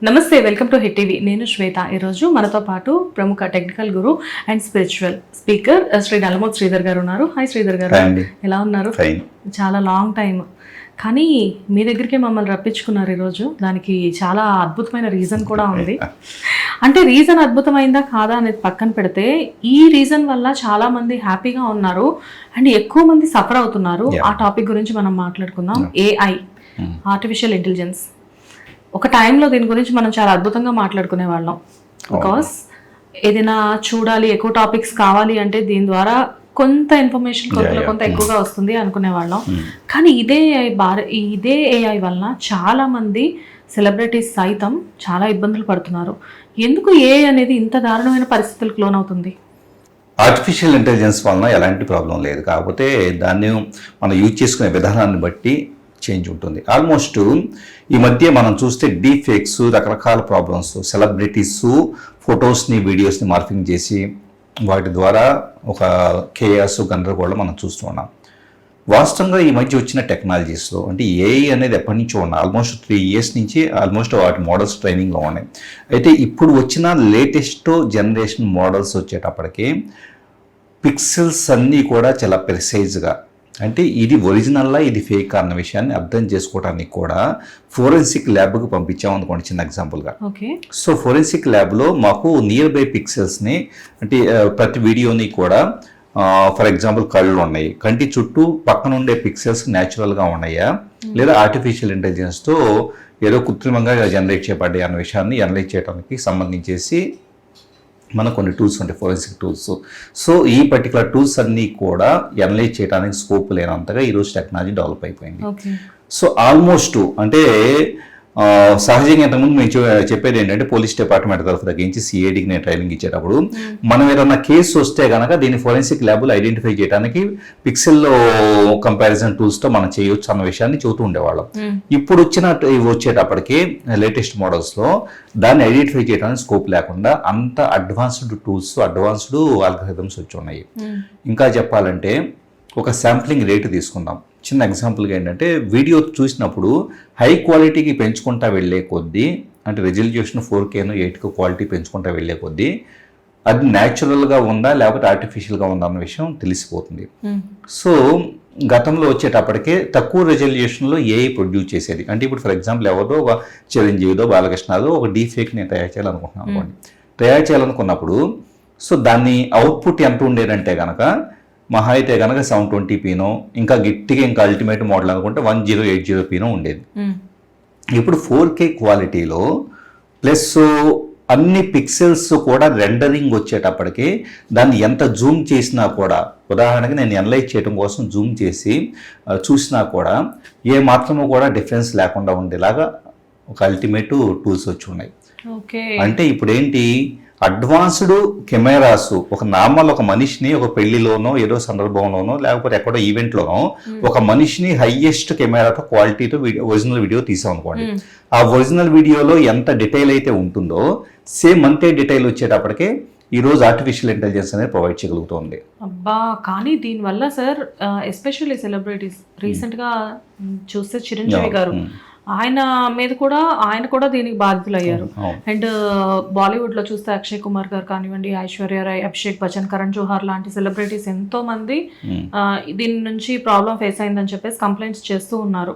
నమస్తే, welcome to hit TV. నేను శ్వేత. ఈరోజు మనతో పాటు ప్రముఖ టెక్నికల్ గురు and spiritual speaker Shri Nallamothu Sridhar garu ఉన్నారు. హాయ్ శ్రీధర్ గారు, ఎలా ఉన్నారు? చాలా లాంగ్ టైం కానీ మీ దగ్గరికి మమ్మల్ని రప్పించుకున్నారు ఈరోజు. దానికి చాలా అద్భుతమైన రీజన్ కూడా ఉంది. అంటే రీజన్ అద్భుతమైందా కాదా అనేది పక్కన పెడితే, ఈ రీజన్ వల్ల చాలా మంది హ్యాపీగా ఉన్నారు అండ్ ఎక్కువ మంది సఫర్ అవుతున్నారు. ఆ టాపిక్ గురించి మనం మాట్లాడుకుందాం. AI, artificial intelligence. ఒక టైంలో దీని గురించి మనం చాలా అద్భుతంగా మాట్లాడుకునే వాళ్ళం. బికాస్ ఏదైనా చూడాలి, ఎక్కువ టాపిక్స్ కావాలి అంటే దీని ద్వారా కొంత ఇన్ఫర్మేషన్ కొంత ఎక్కువగా వస్తుంది అనుకునే వాళ్ళం. కానీ ఇదే AI వలన చాలా మంది సెలబ్రిటీస్ సైతం చాలా ఇబ్బందులు పడుతున్నారు. ఎందుకు AI అనేది ఇంత దారుణమైన పరిస్థితులకు లోనవుతుంది? ఆర్టిఫిషియల్ ఇంటెలిజెన్స్ వలన ఎలాంటి ప్రాబ్లం లేదు, కాకపోతే దాన్ని మనం యూజ్ చేసుకునే విధానాన్ని బట్టి చేంజ్ ఉంటుంది. ఆల్మోస్ట్ ఈ మధ్య మనం చూస్తే డీప్ ఫేక్స్, రకరకాల ప్రాబ్లమ్స్, సెలబ్రిటీస్ ఫొటోస్ని వీడియోస్ని మార్ఫింగ్ చేసి వాటి ద్వారా ఒక కేయాస్ గందరగోళం మనం చూస్తూ ఉన్నాం. వాస్తవంగా ఈ మధ్య వచ్చిన టెక్నాలజీస్లో అంటే AI అనేది ఎప్పటి నుంచో ఉన్నాయి. ఆల్మోస్ట్ 3 years నుంచి ఆల్మోస్ట్ వాటి మోడల్స్ ట్రైనింగ్లో ఉన్నాయి. అయితే ఇప్పుడు వచ్చిన లేటెస్ట్ జనరేషన్ మోడల్స్ వచ్చేటప్పటికి పిక్సెల్స్ అన్నీ కూడా చాలా ప్రిసైజ్గా, అంటే ఇది ఒరిజినల్లా ఇది ఫేక్ అన్న విషయాన్ని అర్థం చేసుకోవడానికి కూడా ఫోరెన్సిక్ ల్యాబ్కి పంపించాము అనుకోండి, చిన్న ఎగ్జాంపుల్గా. సో ఫోరెన్సిక్ ల్యాబ్లో మాకు నియర్ బై పిక్సెల్స్ని, అంటే ప్రతి వీడియోని కూడా ఫర్ ఎగ్జాంపుల్ కళ్ళు ఉన్నాయి, కంటి చుట్టూ పక్కన ఉండే పిక్సెల్స్ న్యాచురల్గా ఉన్నాయా లేదా ఆర్టిఫిషియల్ ఇంటెలిజెన్స్తో ఏదో కృత్రిమంగా జనరేట్ చేయబడ్డాయి అన్న విషయాన్ని అనలైజ్ చేయడానికి సంబంధించేసి మనకు కొన్ని టూల్స్ ఉంటాయి, ఫోరెన్సిక్ టూల్స్. సో ఈ పర్టికులర్ టూల్స్ అన్నీ కూడా అనలైజ్ చేయడానికి స్కోప్ లేనంతగా ఈరోజు టెక్నాలజీ డెవలప్ అయిపోయింది. సో ఆల్మోస్ట్ అంటే సహజంగా ఇంతకుముందు మేము చెప్పేది ఏంటంటే, పోలీస్ డిపార్ట్మెంట్ తరఫు తగ్గించి CIDకి నేను ట్రైనింగ్ ఇచ్చేటప్పుడు మనం ఏదన్నా కేసు వస్తే కనుక దీన్ని ఫోరెన్సిక్ ల్యాబ్లో ఐడెంటిఫై చేయడానికి పిక్సెల్లో కంపారిజన్ టూల్స్తో మనం చేయొచ్చు అన్న విషయాన్ని చెబుతూ ఉండేవాళ్ళం. ఇప్పుడు వచ్చేటప్పటికి లేటెస్ట్ మోడల్స్లో దాన్ని ఐడెంటిఫై చేయడానికి స్కోప్ లేకుండా అంత అడ్వాన్స్డ్ టూల్స్, అడ్వాన్స్డ్ ఆల్గరిథమ్స్ వచ్చి ఉన్నాయి. ఇంకా చెప్పాలంటే ఒక శాంప్లింగ్ రేటు తీసుకుందాం. చిన్న ఎగ్జాంపుల్గా ఏంటంటే, వీడియో చూసినప్పుడు హై క్వాలిటీకి పెంచుకుంటా వెళ్ళే కొద్దీ, అంటే రెజల్యూషన్ 4K 8K క్వాలిటీ పెంచుకుంటా వెళ్ళే కొద్దీ అది న్యాచురల్గా ఉందా లేకపోతే ఆర్టిఫిషియల్గా ఉందా అన్న విషయం తెలిసిపోతుంది. సో గతంలో వచ్చేటప్పటికే తక్కువ రెజల్యూషన్లో AI ప్రొడ్యూస్ చేసేది. అంటే ఇప్పుడు ఫర్ ఎగ్జాంపుల్ ఎవరో ఒక చిరంజీవిదో బాలకృష్ణదో ఒక డీప్ ఫేక్ నేను తయారు చేయాలనుకుంటున్నాను అనుకోండి. తయారు చేయాలనుకున్నప్పుడు సో దాన్ని అవుట్పుట్ ఎంత ఉండేదంటే కనుక మహా అయితే కనుక 720p, ఇంకా గట్టిగా ఇంకా అల్టిమేట్ మోడల్ అనుకుంటే 1080p ఉండేది. ఇప్పుడు 4K క్వాలిటీలో ప్లస్ అన్ని పిక్సెల్స్ కూడా రెండరింగ్ వచ్చేటప్పటికి దాన్ని ఎంత జూమ్ చేసినా కూడా, ఉదాహరణకి నేను అనలైజ్ చేయడం కోసం జూమ్ చేసి చూసినా కూడా ఏ మాత్రమూ కూడా డిఫరెన్స్ లేకుండా ఉండేలాగా ఒక అల్టిమేట్ టూల్స్ వచ్చి ఉన్నాయి. అంటే ఇప్పుడు ఏంటి, అడ్వాన్స్డ్ కెమెరాస్ ఒక నార్మల్ ఒక మనిషిని ఒక పెళ్లిలోనో ఏదో సందర్భంలోనో లేకపోతే ఎక్కడో ఈవెంట్లోనో ఒక మనిషిని హైయెస్ట్ కెమెరాతో క్వాలిటీతో ఒరిజినల్ వీడియో తీసాం అనుకోండి. ఆ ఒరిజినల్ వీడియోలో ఎంత డీటెయిల్ అయితే ఉంటుందో సేమ్ అంతే డీటెయిల్ వచ్చేటప్పటికే ఈ రోజు ఆర్టిఫిషియల్ ఇంటెలిజెన్స్ అనేది ప్రొవైడ్ చేయగలుగుతుంది. అబ్బా, కానీ దీనివల్ల సార్ ఎస్పెషల్లీ సెలబ్రిటీస్ రీసెంట్గా చూస్తే చిరంజీవి గారు ఆయన కూడా దీనికి బాధితులు అయ్యారు. అండ్ బాలీవుడ్ లో చూస్తే అక్షయ్ కుమార్ గారు కానివ్వండి, ఐశ్వర్య రాయ్, అభిషేక్ బచ్చన్, కరణ్ జోహార్ లాంటి సెలబ్రిటీస్ ఎంతో మంది దీని నుంచి ప్రాబ్లం ఫేస్ అయిందని చెప్పేసి కంప్లైంట్స్ చేస్తూ ఉన్నారు.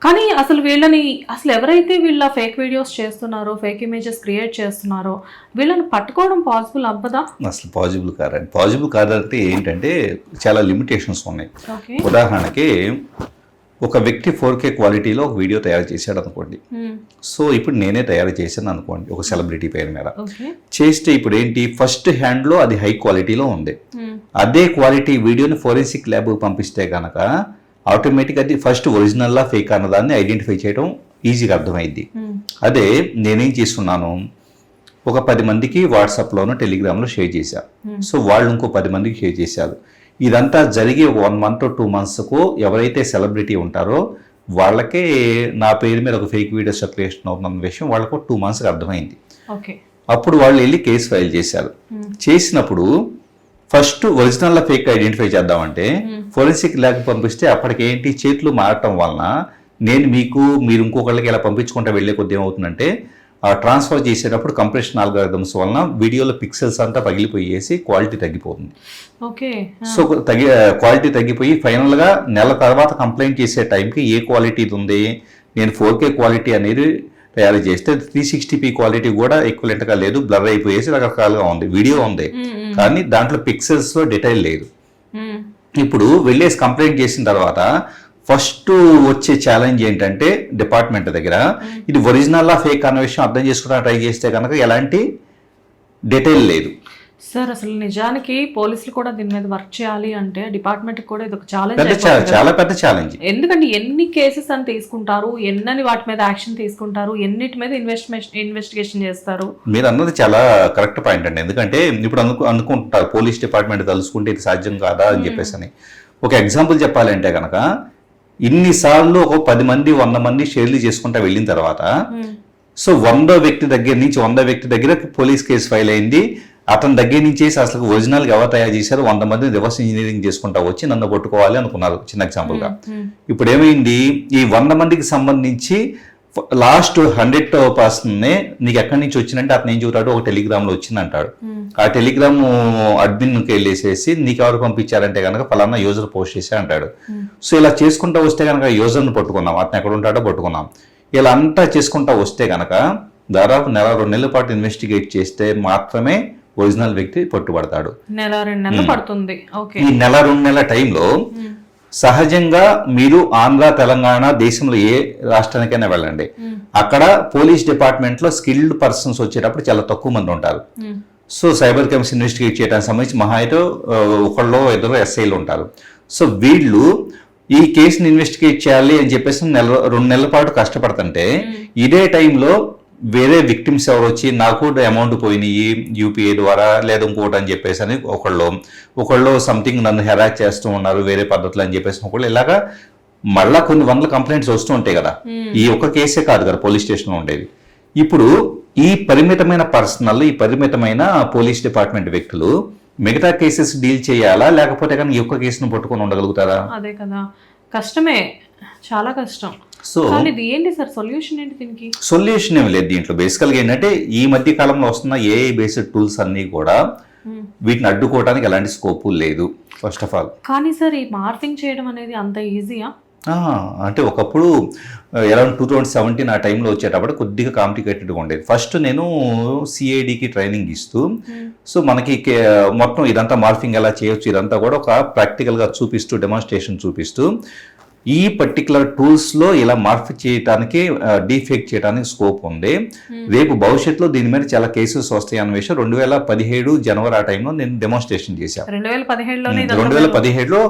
కానీ అసలు ఎవరైతే వీళ్ళ ఫేక్ వీడియోస్ చేస్తున్నారో, ఫేక్ ఇమేజెస్ క్రియేట్ చేస్తున్నారో వీళ్ళని పట్టుకోవడం పాసిబుల్ అవ్వదా? అసలు పాసిబుల్ కాదంటే ఏంటంటే చాలా లిమిటేషన్స్ ఉన్నాయి. ఉదాహరణకి ఒక వ్యక్తి 4K క్వాలిటీలో ఒక వీడియో తయారు చేశాడు అనుకోండి. సో ఇప్పుడు నేనే తయారు చేశాను అనుకోండి ఒక సెలబ్రిటీ పేరు మీద చేస్తే, ఇప్పుడు ఏంటి, ఫస్ట్ హ్యాండ్లో అది హై క్వాలిటీలో ఉంది. అదే క్వాలిటీ వీడియోని ఫోరెన్సిక్ ల్యాబ్కి పంపిస్తే కనుక ఆటోమేటిక్ అది ఫస్ట్ ఒరిజినల్లా ఫేక్ అన్నదాన్ని ఐడెంటిఫై చేయడం ఈజీగా అర్థమైంది. అదే నేనేం చేస్తున్నాను, ఒక 10 మందికి వాట్సాప్లోనో టెలిగ్రామ్లో షేర్ చేశాను. సో వాళ్ళు ఇంకో 10 మందికి షేర్ చేశారు. ఇదంతా జరిగి 1 month or 2 monthsకు ఎవరైతే సెలబ్రిటీ ఉంటారో వాళ్ళకే నా పేరు మీద ఒక ఫేక్ వీడియో సర్క్యులేషన్ అవుతున్న విషయం వాళ్ళకు 2 monthsకి అర్థమైంది. అప్పుడు వాళ్ళు వెళ్ళి కేసు ఫైల్ చేశారు. చేసినప్పుడు ఫస్ట్ ఒరిజినల్ ఫేక్ ఐడెంటిఫై చేద్దామంటే ఫోరెన్సిక్ ల్యాబ్ పంపిస్తే అప్పటికేంటి చేతులు మారటం వలన నేను మీరు ఇంకొకళ్ళకి ఇలా పంపించుకుంటా వెళ్ళే కొద్ది ఏమవుతుందంటే ఆ ట్రాన్స్ఫర్ చేసేటప్పుడు కంప్రెషన్ ఆల్గారిథమ్స్ వలన వీడియోలో పిక్సెల్స్ అంతా పగిలిపోయేసి క్వాలిటీ తగ్గిపోతుంది. ఓకే. సో క్వాలిటీ తగ్గిపోయి ఫైనల్గా నెల తర్వాత కంప్లైంట్ చేసే టైంకి ఏ క్వాలిటీ ఉంది, నేను 4K క్వాలిటీ అనేది తయారు చేస్తే 360p క్వాలిటీ కూడా ఈక్వలెంట్గా లేదు, బ్లర్ అయిపోయేసి రకరకాలుగా ఉంది. వీడియో ఉంది కానీ దాంట్లో పిక్సెల్స్లో డీటెయిల్ లేదు. ఇప్పుడు వెళ్ళేసి కంప్లైంట్ చేసిన తర్వాత ఫస్ట్ వచ్చే ఛాలెంజ్ ఏంటంటే డిపార్ట్మెంట్ దగ్గర ఇది ఒరిజినల్ ఫేక్ అన్న విషయం అర్థం చేసుకున్నా ట్రై చేస్తే కనుక ఎలాంటి డీటెయిల్ లేదు. సార్ అసలు నిజానికి పోలీసులు కూడా దీని మీద వర్క్ చేయాలి అంటే డిపార్ట్మెంట్ కూడా ఇది ఒక ఛాలెంజ్, చాలా పెద్ద ఛాలెంజ్. ఎందుకంటే ఎన్ని కేసెస్ అని తీసుకుంటారు, ఎన్నని వాటి మీద యాక్షన్ తీసుకుంటారు, ఎన్నిటి మీద ఇన్వెస్టిగేషన్ చేస్తారు. మీరు అన్నది చాలా కరెక్ట్ పాయింట్ అండి. ఎందుకంటే ఇప్పుడు అనుకుంటారు పోలీస్ డిపార్ట్మెంట్ తలుసుకుంటే ఇది సాధ్యం కాదా అని చెప్పేసి అని. ఒక ఎగ్జాంపుల్ చెప్పాలంటే కనుక ఇన్నిసార్లు ఒక 10 మంది 100 మంది షేర్లు చేసుకుంటా వెళ్ళిన తర్వాత సో 100వ వ్యక్తి దగ్గర నుంచి 100 వ్యక్తి దగ్గర పోలీస్ కేసు ఫైల్ అయింది. అతని దగ్గర నుంచి అసలు ఒరిజినల్ ఎవరు తయారు చేశారు 100 మంది రివర్స్ ఇంజనీరింగ్ చేసుకుంటా వచ్చి నన్ను పట్టుకోవాలి అనుకున్నారు చిన్న ఎగ్జాంపుల్గా. ఇప్పుడు ఏమైంది, ఈ 100 మందికి సంబంధించి లాస్ట్ 100వ పర్సన్నే నీకు ఎక్కడి నుంచి వచ్చిందంటే అతను ఏం చెబుతాడు, ఒక టెలిగ్రామ్లో వచ్చింది అంటాడు. ఆ టెలిగ్రామ్ అడ్మిన్కి వెళ్ళేసేసి నీకు ఎవరు పంపించారంటే కనుక ఫలానా యూజర్ పోస్ట్ చేసే అంటాడు. సో ఇలా చేసుకుంటా వస్తే కనుక యూజర్ని పట్టుకున్నాం, అతను ఎక్కడ ఉంటాడో పట్టుకున్నాం. ఇలా అంతా చేసుకుంటా వస్తే కనుక దాదాపు 1-2 నెలల పాటు ఇన్వెస్టిగేట్ చేస్తే మాత్రమే ఒరిజినల్ వ్యక్తి పట్టుబడతాడు. ఈ 1-2 నెలల టైంలో సహజంగా మీరు ఆంధ్ర తెలంగాణ దేశంలో ఏ రాష్ట్రానికైనా వెళ్ళండి, అక్కడ పోలీస్ డిపార్ట్మెంట్ లో స్కిల్డ్ పర్సన్స్ వచ్చేటప్పుడు చాలా తక్కువ మంది ఉంటారు. సో సైబర్ క్రైమ్స్ ఇన్వెస్టిగేట్ చేయడానికి సంబంధించి మహా అయితే 1-2 ఎస్ఐలు ఉంటారు. సో వీళ్ళు ఈ కేసుని ఇన్వెస్టిగేట్ చేయాలి అని చెప్పేసి 2 నెలల పాటు కష్టపడుతుంటే ఇదే టైంలో వేరే విక్టిమ్స్ ఎవరు వచ్చి నాకు అమౌంట్ పోయినాయి యూపీఐ ద్వారా లేదా ఇంకోటి అని చెప్పేసి అని ఒకళ్ళు సంథింగ్ నన్ను హెరాక్ చేస్తూ ఉన్నారు వేరే పద్ధతులు అని చెప్పేసి ఒకళ్ళు ఇలాగా మళ్ళా కొన్ని వందల కంప్లైంట్స్ వస్తూ ఉంటాయి కదా. ఈ ఒక్క కేసే కాదు కదా పోలీస్ స్టేషన్లో ఉండేది. ఇప్పుడు ఈ పరిమితమైన పర్సనల్ ఈ పరిమితమైన పోలీస్ డిపార్ట్మెంట్ వ్యక్తులు మిగతా కేసెస్ డీల్ చేయాలా లేకపోతే కానీ ఈ ఒక్క కేసును పట్టుకొని ఉండగలుగుతారా? అదే కదా, కష్టమే, చాలా కష్టం. సో ఏంటి సార్ సొల్యూషన్ ఏంటి దీనికి? సొల్యూషన్ ఏమి లేదు దీంట్లో. బేసికల్గా ఏంటంటే ఈ మధ్య కాలంలో వస్తున్న ఏఐ బేస్డ్ టూల్స్ అన్ని కూడా వీటిని అడ్డుకోవడానికి ఎలాంటి స్కోప్ లేదు ఫస్ట్ ఆఫ్ ఆల్. కానీ సార్ ఈ మార్ఫింగ్ చేయడం అనేది అంత ఈజీయా? అంటే ఒకప్పుడు అరౌండ్ 2017 ఆ టైంలో వచ్చేటప్పుడు కొద్దిగా కాంప్లికేటెడ్గా ఉండేది. ఫస్ట్ నేను సిఐడికి ట్రైనింగ్ ఇస్తూ సో మనకి మొత్తం ఇదంతా మార్ఫింగ్ ఎలా చేయొచ్చు ఇదంతా కూడా ఒక ప్రాక్టికల్గా చూపిస్తూ డెమాన్స్ట్రేషన్ చూపిస్తూ ఈ పర్టికులర్ టూల్స్లో ఇలా మార్ఫ్ చేయడానికి డీఫేక్ చేయడానికి స్కోప్ ఉంది. రేపు భవిష్యత్తులో దీని మీద చాలా కేసెస్ వస్తాయి అన్న విషయం 2017 జనవరి ఆ టైంలో నేను డెమాన్స్ట్రేషన్ చేశాను. 2017లో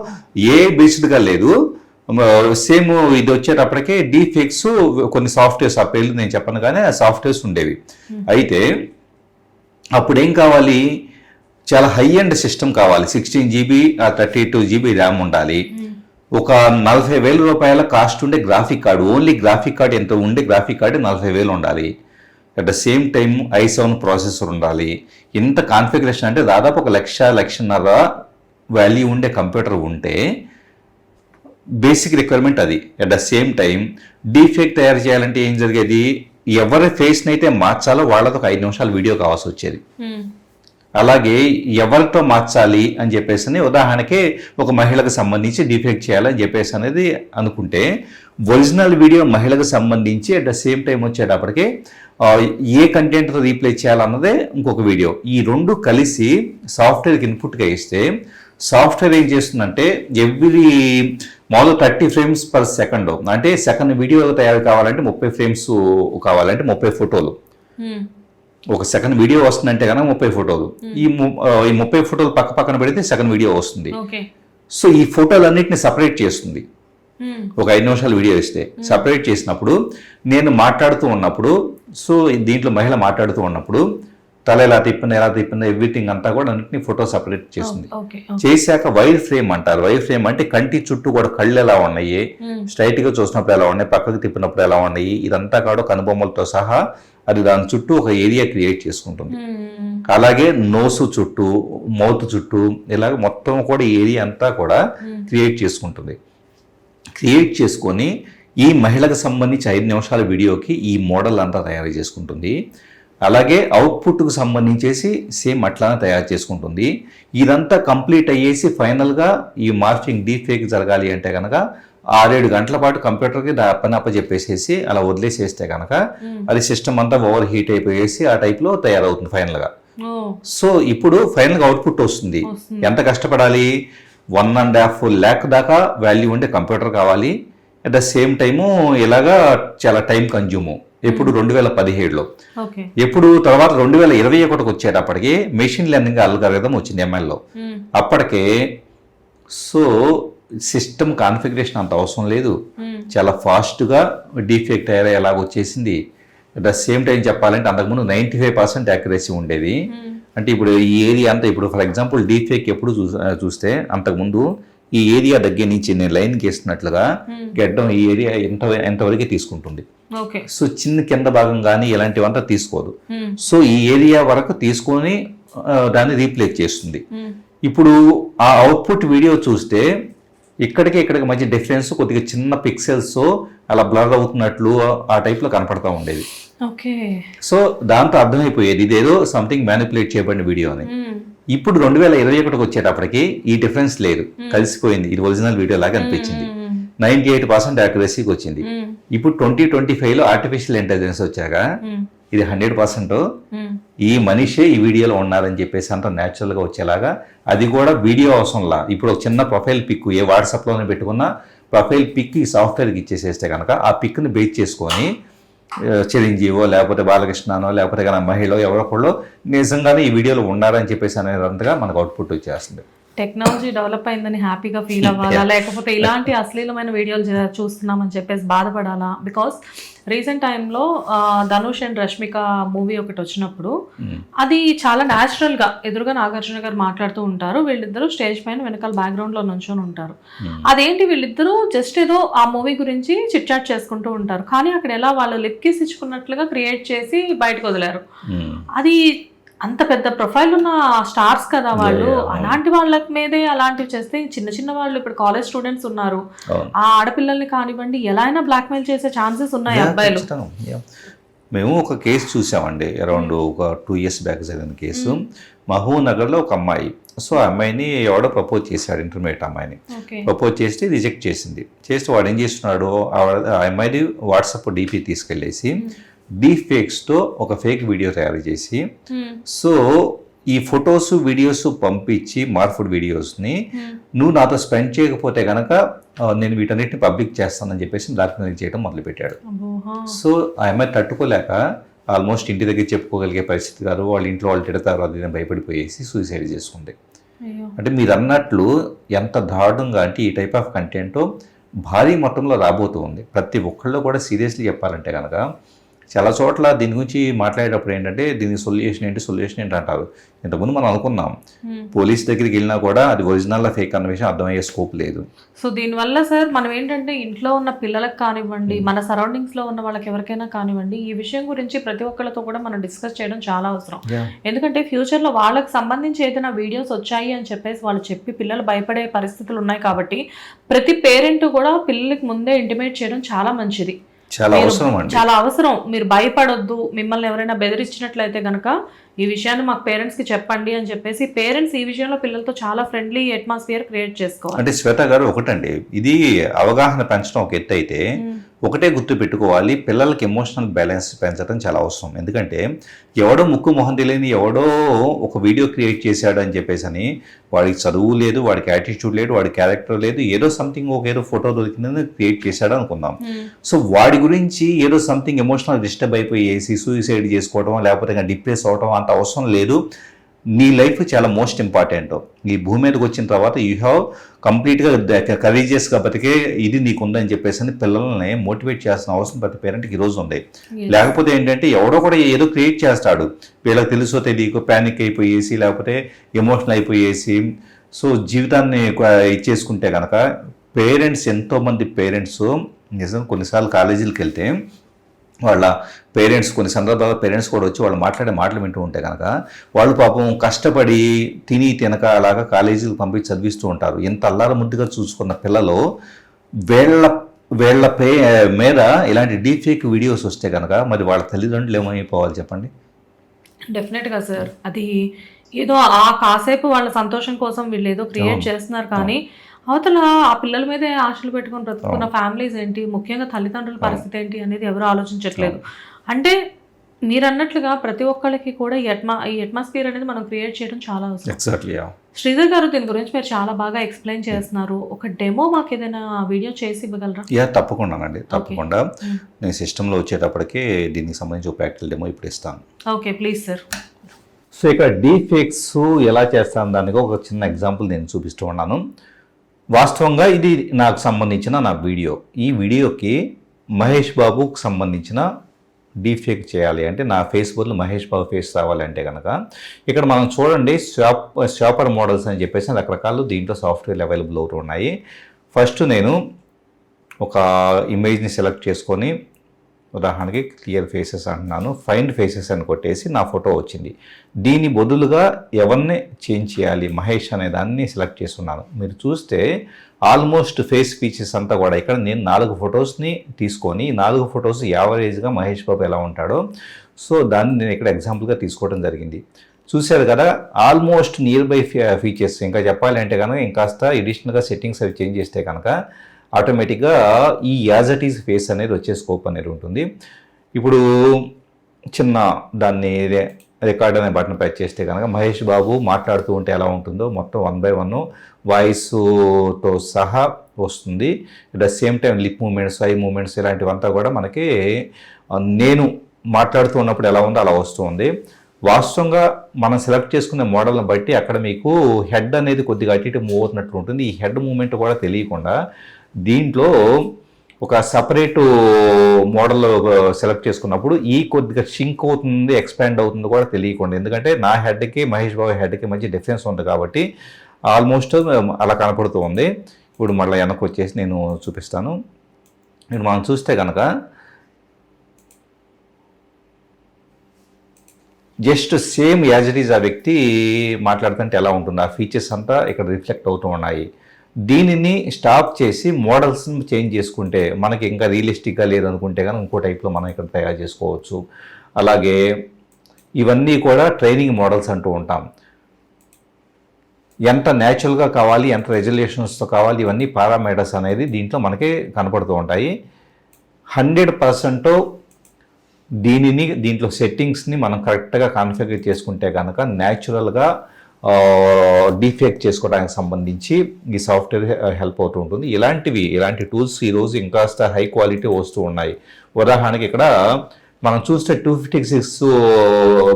ఏ బేస్డ్గా లేదు, సేమ్ ఇది వచ్చేటప్పటికే డీఫేక్స్ కొన్ని సాఫ్ట్వేర్స్ ఆ పేర్లు నేను చెప్పను కానీ ఆ సాఫ్ట్వేర్స్ ఉండేవి. అయితే అప్పుడేం కావాలి, చాలా హై ఎండ్ సిస్టమ్ కావాలి. 16 GB 32 GB ర్యామ్ ఉండాలి. ఒక 40,000 రూపాయల కాస్ట్ ఉండే graphic card, only graphic card ఎంత ఉండే గ్రాఫిక్ కార్డు 40,000 ఉండాలి. At the same time i7 processor ఉండాలి. ఇంత కాన్ఫిగరేషన్ అంటే దాదాపు 1,00,000-1,50,000 వాల్యూ ఉండే కంప్యూటర్ ఉంటే బేసిక్ రిక్వైర్మెంట్ అది. At the same time deepfake తయారు చేయాలంటే ఏం జరిగేది, ఎవరి ఫేస్ని అయితే మార్చాలో వాళ్ళతో ఒక 5 నిమిషాలు వీడియో కావాల్సి వచ్చేది. అలాగే ఎవరితో మార్చాలి అని చెప్పేసి ఉదాహరణకి ఒక మహిళకు సంబంధించి డీఫేక్ట్ చేయాలని చెప్పేసి అనేది అనుకుంటే ఒరిజినల్ వీడియో మహిళకు సంబంధించి అట్ ద సేమ్ టైం వచ్చేటప్పటికి ఏ కంటెంట్తో రీప్లేస్ చేయాలన్నదే ఇంకొక వీడియో. ఈ రెండు కలిసి సాఫ్ట్వేర్కి ఇన్పుట్గా ఇస్తే సాఫ్ట్వేర్ ఏం చేస్తుందంటే ఎవ్రీ మామూలు 30 frames per second అంటే సెకండ్ వీడియో తయారు కావాలంటే 30 frames కావాలంటే 30 ఫోటోలు ఒక సెకండ్ వీడియో వస్తుందంటే కనుక 30 ఫోటోలు ఈ 30 ఫోటోలు పక్క పక్కన పెడితే సెకండ్ వీడియో వస్తుంది. సో ఈ ఫోటోలు అన్నిటిని సపరేట్ చేస్తుంది. ఒక 5 నిమిషాలు వీడియో ఇస్తే సపరేట్ చేసినప్పుడు నేను మాట్లాడుతూ ఉన్నప్పుడు సో దీంట్లో మహిళ మాట్లాడుతూ ఉన్నప్పుడు తల ఎలా తిప్పిందో ఎవ్రీథింగ్ అంతా కూడా అన్నింటినీ ఫోటో సపరేట్ చేస్తుంది. చేశాక వైర్ ఫ్రేమ్ అంటారు. వైర్ ఫ్రేమ్ అంటే కంటి చుట్టూ కూడా కళ్ళు ఎలా ఉన్నాయి, స్ట్రైట్ గా చూసినప్పుడు ఎలా ఉన్నాయి, పక్కకు తిప్పినప్పుడు ఎలా ఉన్నాయి, ఇదంతా కూడా కనుబొమ్మలతో సహా అది దాని చుట్టూ ఒక ఏరియా క్రియేట్ చేసుకుంటుంది. అలాగే నోసు చుట్టూ మౌత్ చుట్టూ ఇలాగ మొత్తం కూడా ఏరియా అంతా కూడా క్రియేట్ చేసుకుంటుంది. క్రియేట్ చేసుకొని ఈ మహిళకు సంబంధించి 5 నిమిషాల వీడియోకి ఈ మోడల్ అంతా తయారు చేసుకుంటుంది. అలాగే అవుట్పుట్కు సంబంధించేసి సేమ్ అట్లానే తయారు చేసుకుంటుంది. ఇదంతా కంప్లీట్ అయ్యేసి ఫైనల్గా ఈ మార్ఫింగ్ డీప్ ఫేక్ జరగాలి అంటే కనుక 6-7 గంటల పాటు కంప్యూటర్కి పని చెప్పేసేసి అలా వదిలేసేస్తే కనుక అది సిస్టమ్ అంతా ఓవర్ హీట్ అయిపోయేసి ఆ టైప్లో తయారవుతుంది ఫైనల్గా. సో ఇప్పుడు ఫైనల్గా అవుట్పుట్ వస్తుంది. ఎంత కష్టపడాలి? 1.5 lakh దాకా వాల్యూ ఉండే కంప్యూటర్ కావాలి. అట్ ద సేమ్ టైము ఇలాగా చాలా టైం కన్జ్యూము. ఎప్పుడు 2017లో. ఎప్పుడు తర్వాత 2021 వచ్చేటప్పటికి మెషిన్ లెర్నింగ్ అల్గారిథం వచ్చింది MLలో. అప్పటికే సో సిస్టమ్ కాన్ఫిగరేషన్ అంత అవసరం లేదు, చాలా ఫాస్ట్గా డీఫెక్ట్ ఎలాగ వచ్చేసింది. అట్ ద సేమ్ టైం చెప్పాలంటే అంతకుముందు 95% యాక్యురసీ ఉండేది. అంటే ఇప్పుడు ఈ ఏరియా అంతా ఇప్పుడు ఫర్ ఎగ్జాంపుల్ డీఫేక్ ఎప్పుడు చూస్తే అంతకుముందు ఈ ఏరియా దగ్గర నుంచి నేను లైన్ గీస్తున్నట్లుగా గెడ్డం ఈ ఏరియా ఎంతవరకు తీసుకుంటుంది. సో చిన్న కింద భాగం కానీ ఇలాంటివంతా తీసుకోదు. సో ఈ ఏరియా వరకు తీసుకొని దాన్ని రీప్లేస్ చేస్తుంది. ఇప్పుడు ఆ అవుట్పుట్ వీడియో చూస్తే ఇక్కడికి మధ్య డిఫరెన్స్ కొద్దిగా చిన్న పిక్సెల్స్ అలా బ్లర్ అవుతున్నట్లు ఆ టైప్లో కనపడతా ఉండేది. సో దాంతో అర్థమైపోయేది ఇదేదో సంథింగ్ మ్యానిపులేట్ చేయబడిన వీడియో అని. ఇప్పుడు 2021 వచ్చేటప్పటికి ఈ డిఫరెన్స్ లేదు, కలిసిపోయింది. ఇది ఒరిజినల్ వీడియో లాగా అనిపించింది. 98% యాక్యురసీకి వచ్చింది. ఇప్పుడు 2025లో ఆర్టిఫిషియల్ ఇంటెలిజెన్స్ వచ్చాక ఇది 100% ఈ మనిషే ఈ వీడియోలో ఉన్నారని చెప్పేసి అంత న్యాచురల్గా వచ్చేలాగా, అది కూడా వీడియో అవసరంలా ఇప్పుడు ఒక చిన్న ప్రొఫైల్ పిక్ ఏ వాట్సాప్లోనే పెట్టుకున్న ప్రొఫైల్ పిక్ ఈ సాఫ్ట్వేర్కి ఇచ్చేసేస్తే కనుక ఆ పిక్ని బేస్ చేసుకొని చిరంజీవో లేకపోతే బాలకృష్ణనో లేకపోతే కానీ మహిళ ఎవరొకళ్ళు నిజంగానే ఈ వీడియోలో ఉన్నారని చెప్పేసి అనేదంతగా మనకు అవుట్పుట్ వచ్చేస్తుంది. టెక్నాలజీ డెవలప్ అయిందని హ్యాపీగా ఫీల్ అవ్వాలా, లేకపోతే ఇలాంటి అశ్లీలమైన వీడియోలు చూస్తున్నామని చెప్పేసి బాధపడాలా? బికాస్ రీసెంట్ టైంలో ధనుష్ అండ్ రష్మిక మూవీ ఒకటి వచ్చినప్పుడు అది చాలా న్యాచురల్గా ఎదురుగా నాగార్జున గారు మాట్లాడుతూ ఉంటారు, వీళ్ళిద్దరూ స్టేజ్ పైన వెనకాల బ్యాక్గ్రౌండ్లో నుంచొని ఉంటారు. అదేంటి వీళ్ళిద్దరూ జస్ట్ ఏదో ఆ మూవీ గురించి చిట్ చాట్ చేసుకుంటూ ఉంటారు, కానీ అక్కడ ఎలా వాళ్ళు లిప్ కిస్ ఇచ్చుకున్నట్లుగా క్రియేట్ చేసి బయటకు వదిలారు. అది అంత పెద్ద ప్రొఫైల్ ఉన్న స్టార్స్ కదా వాళ్ళు, అలాంటి వాళ్ళ మీదే అలాంటివి చేస్తే చిన్న చిన్న వాళ్ళు ఇప్పుడు కాలేజ్ స్టూడెంట్స్ ఉన్నారు, ఆ ఆడపిల్లల్ని కానివ్వండి ఎలా అయినా బ్లాక్మెయిల్ చేసే ఛాన్సెస్ ఉన్నాయి అబ్బాయిలు. మేము ఒక కేసు చూసామండి, అరౌండ్ ఒక 2 years బ్యాక్ జరిగిన కేసు. మహబూబ్నగర్లో ఒక అమ్మాయి, సో ఆ అమ్మాయిని ఎవడో ప్రపోజ్ చేశాడు, ఇంటర్మీడియట్ అమ్మాయిని ప్రపోజ్ చేసి రిజెక్ట్ చేస్తే వాడు ఏం చేస్తున్నాడు, ఆ అమ్మాయిని వాట్సాప్ డీపీ తీసుకెళ్ళేసి డీప్ ఫేక్స్తో ఒక ఫేక్ వీడియో తయారు చేసి, సో ఈ ఫొటోస్ వీడియోస్ పంపించి మార్ఫుడ్ వీడియోస్ని నువ్వు నాతో స్పెండ్ చేయకపోతే కనుక నేను వీటన్నిటిని పబ్లిక్ చేస్తానని చెప్పేసి బ్లాక్మెయిల్ చేయడం మొదలుపెట్టాడు. సో ఆ అమ్మాయి తట్టుకోలేక ఆల్మోస్ట్ ఇంటి దగ్గర చెప్పుకోగలిగే పరిస్థితి కాదు, వాళ్ళ ఇంట్లో వాళ్ళు తిడతారు అది భయపడిపోయేసి సూసైడ్ చేసుకుంది. అంటే మీరు అన్నట్లు ఎంత దారుణంగా అంటే ఈ టైప్ ఆఫ్ కంటెంట్ భారీ మొత్తంలో రాబోతూ ఉంది. ప్రతి ఒక్కళ్ళు కూడా సీరియస్లీ చెప్పాలంటే కనుక చాలా చోట్ల దీని గురించి మాట్లాడేటప్పుడు ఏంటంటే దీని సొల్యూషన్ ఏంటి అంటారు. ఇంతకుముందు మనం అనుకున్నాం పోలీస్ దగ్గరికి వెళ్ళినా కూడా అది ఒరిజినల్ ఫేక్ అన్న విషయం అర్థమయ్యే స్కోప్ లేదు. సో దీనివల్ల సార్ మనం ఏంటంటే ఇంట్లో ఉన్న పిల్లలకు కానివ్వండి, మన సరౌండింగ్స్లో ఉన్న వాళ్ళకి ఎవరికైనా కానివ్వండి, ఈ విషయం గురించి ప్రతి ఒక్కరితో కూడా మనం డిస్కస్ చేయడం చాలా అవసరం. ఎందుకంటే ఫ్యూచర్లో వాళ్ళకి సంబంధించి ఏదైనా వీడియోస్ వచ్చాయి అని చెప్పేసి వాళ్ళు చెప్పి పిల్లలు భయపడే పరిస్థితులు ఉన్నాయి. కాబట్టి ప్రతి పేరెంట్ కూడా పిల్లలకి ముందే ఇంటిమేట్ చేయడం చాలా మంచిది, చాలా అవసరం. మీరు భయపడొద్దు, మిమ్మల్ని ఎవరైనా బెదిరించినట్లయితే కనుక ఈ విషయాన్ని మాకు పేరెంట్స్కి చెప్పండి అని చెప్పేసి పేరెంట్స్ ఈ విషయంలో పిల్లలతో చాలా ఫ్రెండ్లీ అట్మాస్ఫియర్ క్రియేట్ చేసుకోవాలి. అంటే శ్వేత గారు ఒకటండి, ఇది అవగాహన పెంచడం ఒక ఎత్తు అయితే ఒకటే గుర్తు పెట్టుకోవాలి, పిల్లలకి ఎమోషనల్ బ్యాలెన్స్ పెంచడం చాలా అవసరం. ఎందుకంటే ఎవడో ముక్కు మొహం తెలియని ఎవడో ఒక వీడియో క్రియేట్ చేశాడు అని చెప్పేసి అని వాడికి చదువు లేదు, వాడికి యాటిట్యూడ్ లేదు, వాడి క్యారెక్టర్ లేదు, ఏదో సంథింగ్ ఏదో ఫోటో దొరికిందని క్రియేట్ చేశాడు అనుకుందాం. సో వాడి గురించి ఏదో సంథింగ్ ఎమోషనల్ డిస్టర్బ్ అయిపోయేసి సూసైడ్ చేసుకోవడం లేకపోతే డిప్రెస్ అవడం అంత అవసరం లేదు. నీ లైఫ్ చాలా మోస్ట్ ఇంపార్టెంట్. ఈ భూమి మీదకి వచ్చిన తర్వాత యూ హ్యావ్ కంప్లీట్గా కరేజియస్గా బతికే ఇది నీకు ఉందని చెప్పేసి అని పిల్లల్ని మోటివేట్ చేస్తున్న అవసరం ప్రతి పేరెంట్కి ఈరోజు ఉంది. లేకపోతే ఏంటంటే ఎవడో కూడా ఏదో క్రియేట్ చేస్తాడు, వీళ్ళకి తెలుసో తెలియకో ప్యానిక్ అయిపోయేసి లేకపోతే ఎమోషనల్ అయిపోయేసి సో జీవితాన్ని ఇచ్చేసుకుంటే కనుక పేరెంట్స్ ఎంతోమంది పేరెంట్స్ నిజం కొన్నిసార్లు కాలేజీలకు వెళ్తే వాళ్ళ పేరెంట్స్ కొన్ని సందర్భాల్లో పేరెంట్స్ కూడా వచ్చి వాళ్ళు మాట్లాడే మాటలు వింటూ ఉంటే కనుక వాళ్ళు పాపం కష్టపడి తినక అలాగా కాలేజీలకు పంపించి చదివిస్తూ ఉంటారు. ఎంత అల్లార ముద్దుగా చూసుకున్న పిల్లలు వీళ్ళ వీళ్ళ మీద ఇలాంటి డీప్ వీడియోస్ వస్తే కనుక మరి వాళ్ళ తల్లిదండ్రులు ఏమైపోవాలి చెప్పండి? డెఫినెట్గా సార్, అది ఏదో ఆ కాసేపు వాళ్ళ సంతోషం కోసం వీళ్ళు ఏదో క్రియేట్ చేస్తున్నారు, కానీ అవతల ఆ పిల్లల మీదే ఆశలు పెట్టుకొని బ్రతుకున్న ఫ్యామిలీస్ ఏంటి, ముఖ్యంగా తల్లిదండ్రుల పరిస్థితి ఏంటి అనేది ఎవరు ఆలోచించట్లేదు. అంటే మీరు అన్నట్లుగా ప్రతి ఒక్కళ్ళకి కూడా ఈ అట్మాస్ఫియర్ అనేది మనం క్రియేట్ చేయడం చాలా అవసరం. ఎగ్జాక్ట్లీ. శ్రీధర్ గారు, దీని గురించి మీరు చాలా బాగా ఎక్స్ప్లెయిన్ చేస్తున్నారు. ఒక డెమో మాకు ఏదైనా వీడియో చేసి ఇవ్వగలరా? తప్పకుండానండి, తప్పకుండా. నేను సిస్టంలో వచ్చేటప్పటికి దీనికి సంబంధించి ఒక ప్రాక్టికల్ డెమో ఇప్పుడు ఇస్తాను. Okay, please sir. సో ఇక్కడ డీప్ ఫేక్స్ ఎలా చేస్తాను దానికి ఒక చిన్న ఎగ్జాంపుల్ నేను చూపిస్తూ ఉన్నాను. వాస్తవంగా ఇది నాకు సంబంధించిన నా వీడియో. ఈ వీడియోకి మహేష్ బాబుకు సంబంధించిన డీప్ ఫేక్ చేయాలి అంటే నా ఫేస్ బదులు మహేష్ బాబు ఫేస్ రావాలంటే కనుక ఇక్కడ మనం చూడండి, షాపర్ మోడల్స్ అని చెప్పేసి రకరకాలు దీంట్లో సాఫ్ట్వేర్లు అవైలబుల్ అవుతూ ఉన్నాయి. ఫస్ట్ నేను ఒక ఇమేజ్ని సెలెక్ట్ చేసుకొని, ఉదాహరణకి క్లియర్ ఫేసెస్ అంటున్నాను, ఫైండ్ ఫేసెస్ అని కొట్టేసి నా ఫోటో వచ్చింది. దీని బదులుగా ఎవరిని చేంజ్ చేయాలి, మహేష్ అనే దాన్ని సెలెక్ట్ చేస్తున్నాను. మీరు చూస్తే ఆల్మోస్ట్ ఫేస్ ఫీచర్స్ అంతా కూడా ఇక్కడ నేను 4 ఫొటోస్ని తీసుకొని 4 ఫొటోస్ యావరేజ్గా మహేష్ బాబు ఎలా ఉంటాడో సో దాన్ని నేను ఇక్కడ ఎగ్జాంపుల్గా తీసుకోవడం జరిగింది. చూశారు కదా, ఆల్మోస్ట్ నియర్ బై ఫీచర్స్. ఇంకా చెప్పాలి అంటే కనుక ఇంకాస్త ఎడిషనల్గా సెట్టింగ్స్ అవి చేంజ్ చేస్తే కనుక ఆటోమేటిక్గా ఈ యాజ్ ఇట్ ఈజ్ ఫేస్ అనేది వచ్చే స్కోప్ అనేది ఉంటుంది. ఇప్పుడు చిన్న దాన్ని రికార్డ్ అనే బటన్ ప్రెస్ చేస్తే కనుక మహేష్ బాబు మాట్లాడుతూ ఉంటే ఎలా ఉంటుందో మొత్తం 1 by 1 వాయిస్తో సహా వస్తుంది. At the same time lip movements, eye movements ఇలాంటివంతా కూడా మనకి నేను మాట్లాడుతూ ఉన్నప్పుడు ఎలా ఉందో అలా వస్తుంది. వాస్తవంగా మనం సెలెక్ట్ చేసుకునే మోడల్ని బట్టి అక్కడ మీకు హెడ్ అనేది కొద్దిగా అటు ఇటు మూవ్ అవుతున్నట్లు ఉంటుంది. ఈ హెడ్ మూమెంట్ కూడా తెలియకుండా దీంట్లో ఒక సపరేటు మోడల్ సెలెక్ట్ చేసుకున్నప్పుడు ఈ కొద్దిగా షింక్ అవుతుంది, ఎక్స్పాండ్ అవుతుంది కూడా తెలియకుండా. ఎందుకంటే నా హెడ్కి మహేష్ బాబు హెడ్కి మంచి డిఫరెన్స్ ఉంది కాబట్టి ఆల్మోస్ట్ అలా కనపడుతూ ఉంది. ఇప్పుడు మళ్ళీ వెనక్కి వచ్చేసి నేను చూపిస్తాను. ఇప్పుడు మనం చూస్తే కనుక just same as it is ఆ వ్యక్తి మాట్లాడుతుంటే ఎలా ఉంటుంది ఆ ఫీచర్స్ అంతా ఇక్కడ రిఫ్లెక్ట్ అవుతూ ఉన్నాయి. దీనిని స్టాప్ చేసి మోడల్స్ని చేంజ్ చేసుకుంటే మనకి ఇంకా రియలిస్టిక్గా లేదనుకుంటే కానీ ఇంకో టైప్లో మనం ఇక్కడ తయారు చేసుకోవచ్చు. అలాగే ఇవన్నీ కూడా ట్రైనింగ్ మోడల్స్ అంటూ ఉంటాం. ఎంత న్యాచురల్గా కావాలి, ఎంత రెజల్యూషన్స్తో కావాలి, ఇవన్నీ పారామీటర్స్ అనేది దీంట్లో మనకి కనపడుతూ ఉంటాయి. 100% దీంట్లో సెట్టింగ్స్ని మనం కరెక్ట్గా కాన్ఫిగర్ చేసుకుంటే కనుక న్యాచురల్గా డీఫెక్ట్ చేసుకోవడానికి సంబంధించి ఈ సాఫ్ట్వేర్ హెల్ప్ అవుతూ ఉంటుంది. ఇలాంటి టూల్స్ ఈరోజు ఇంకాస్త హై క్వాలిటీ వస్తూ ఉన్నాయి. ఉదాహరణకి ఇక్కడ మనం చూస్తే 256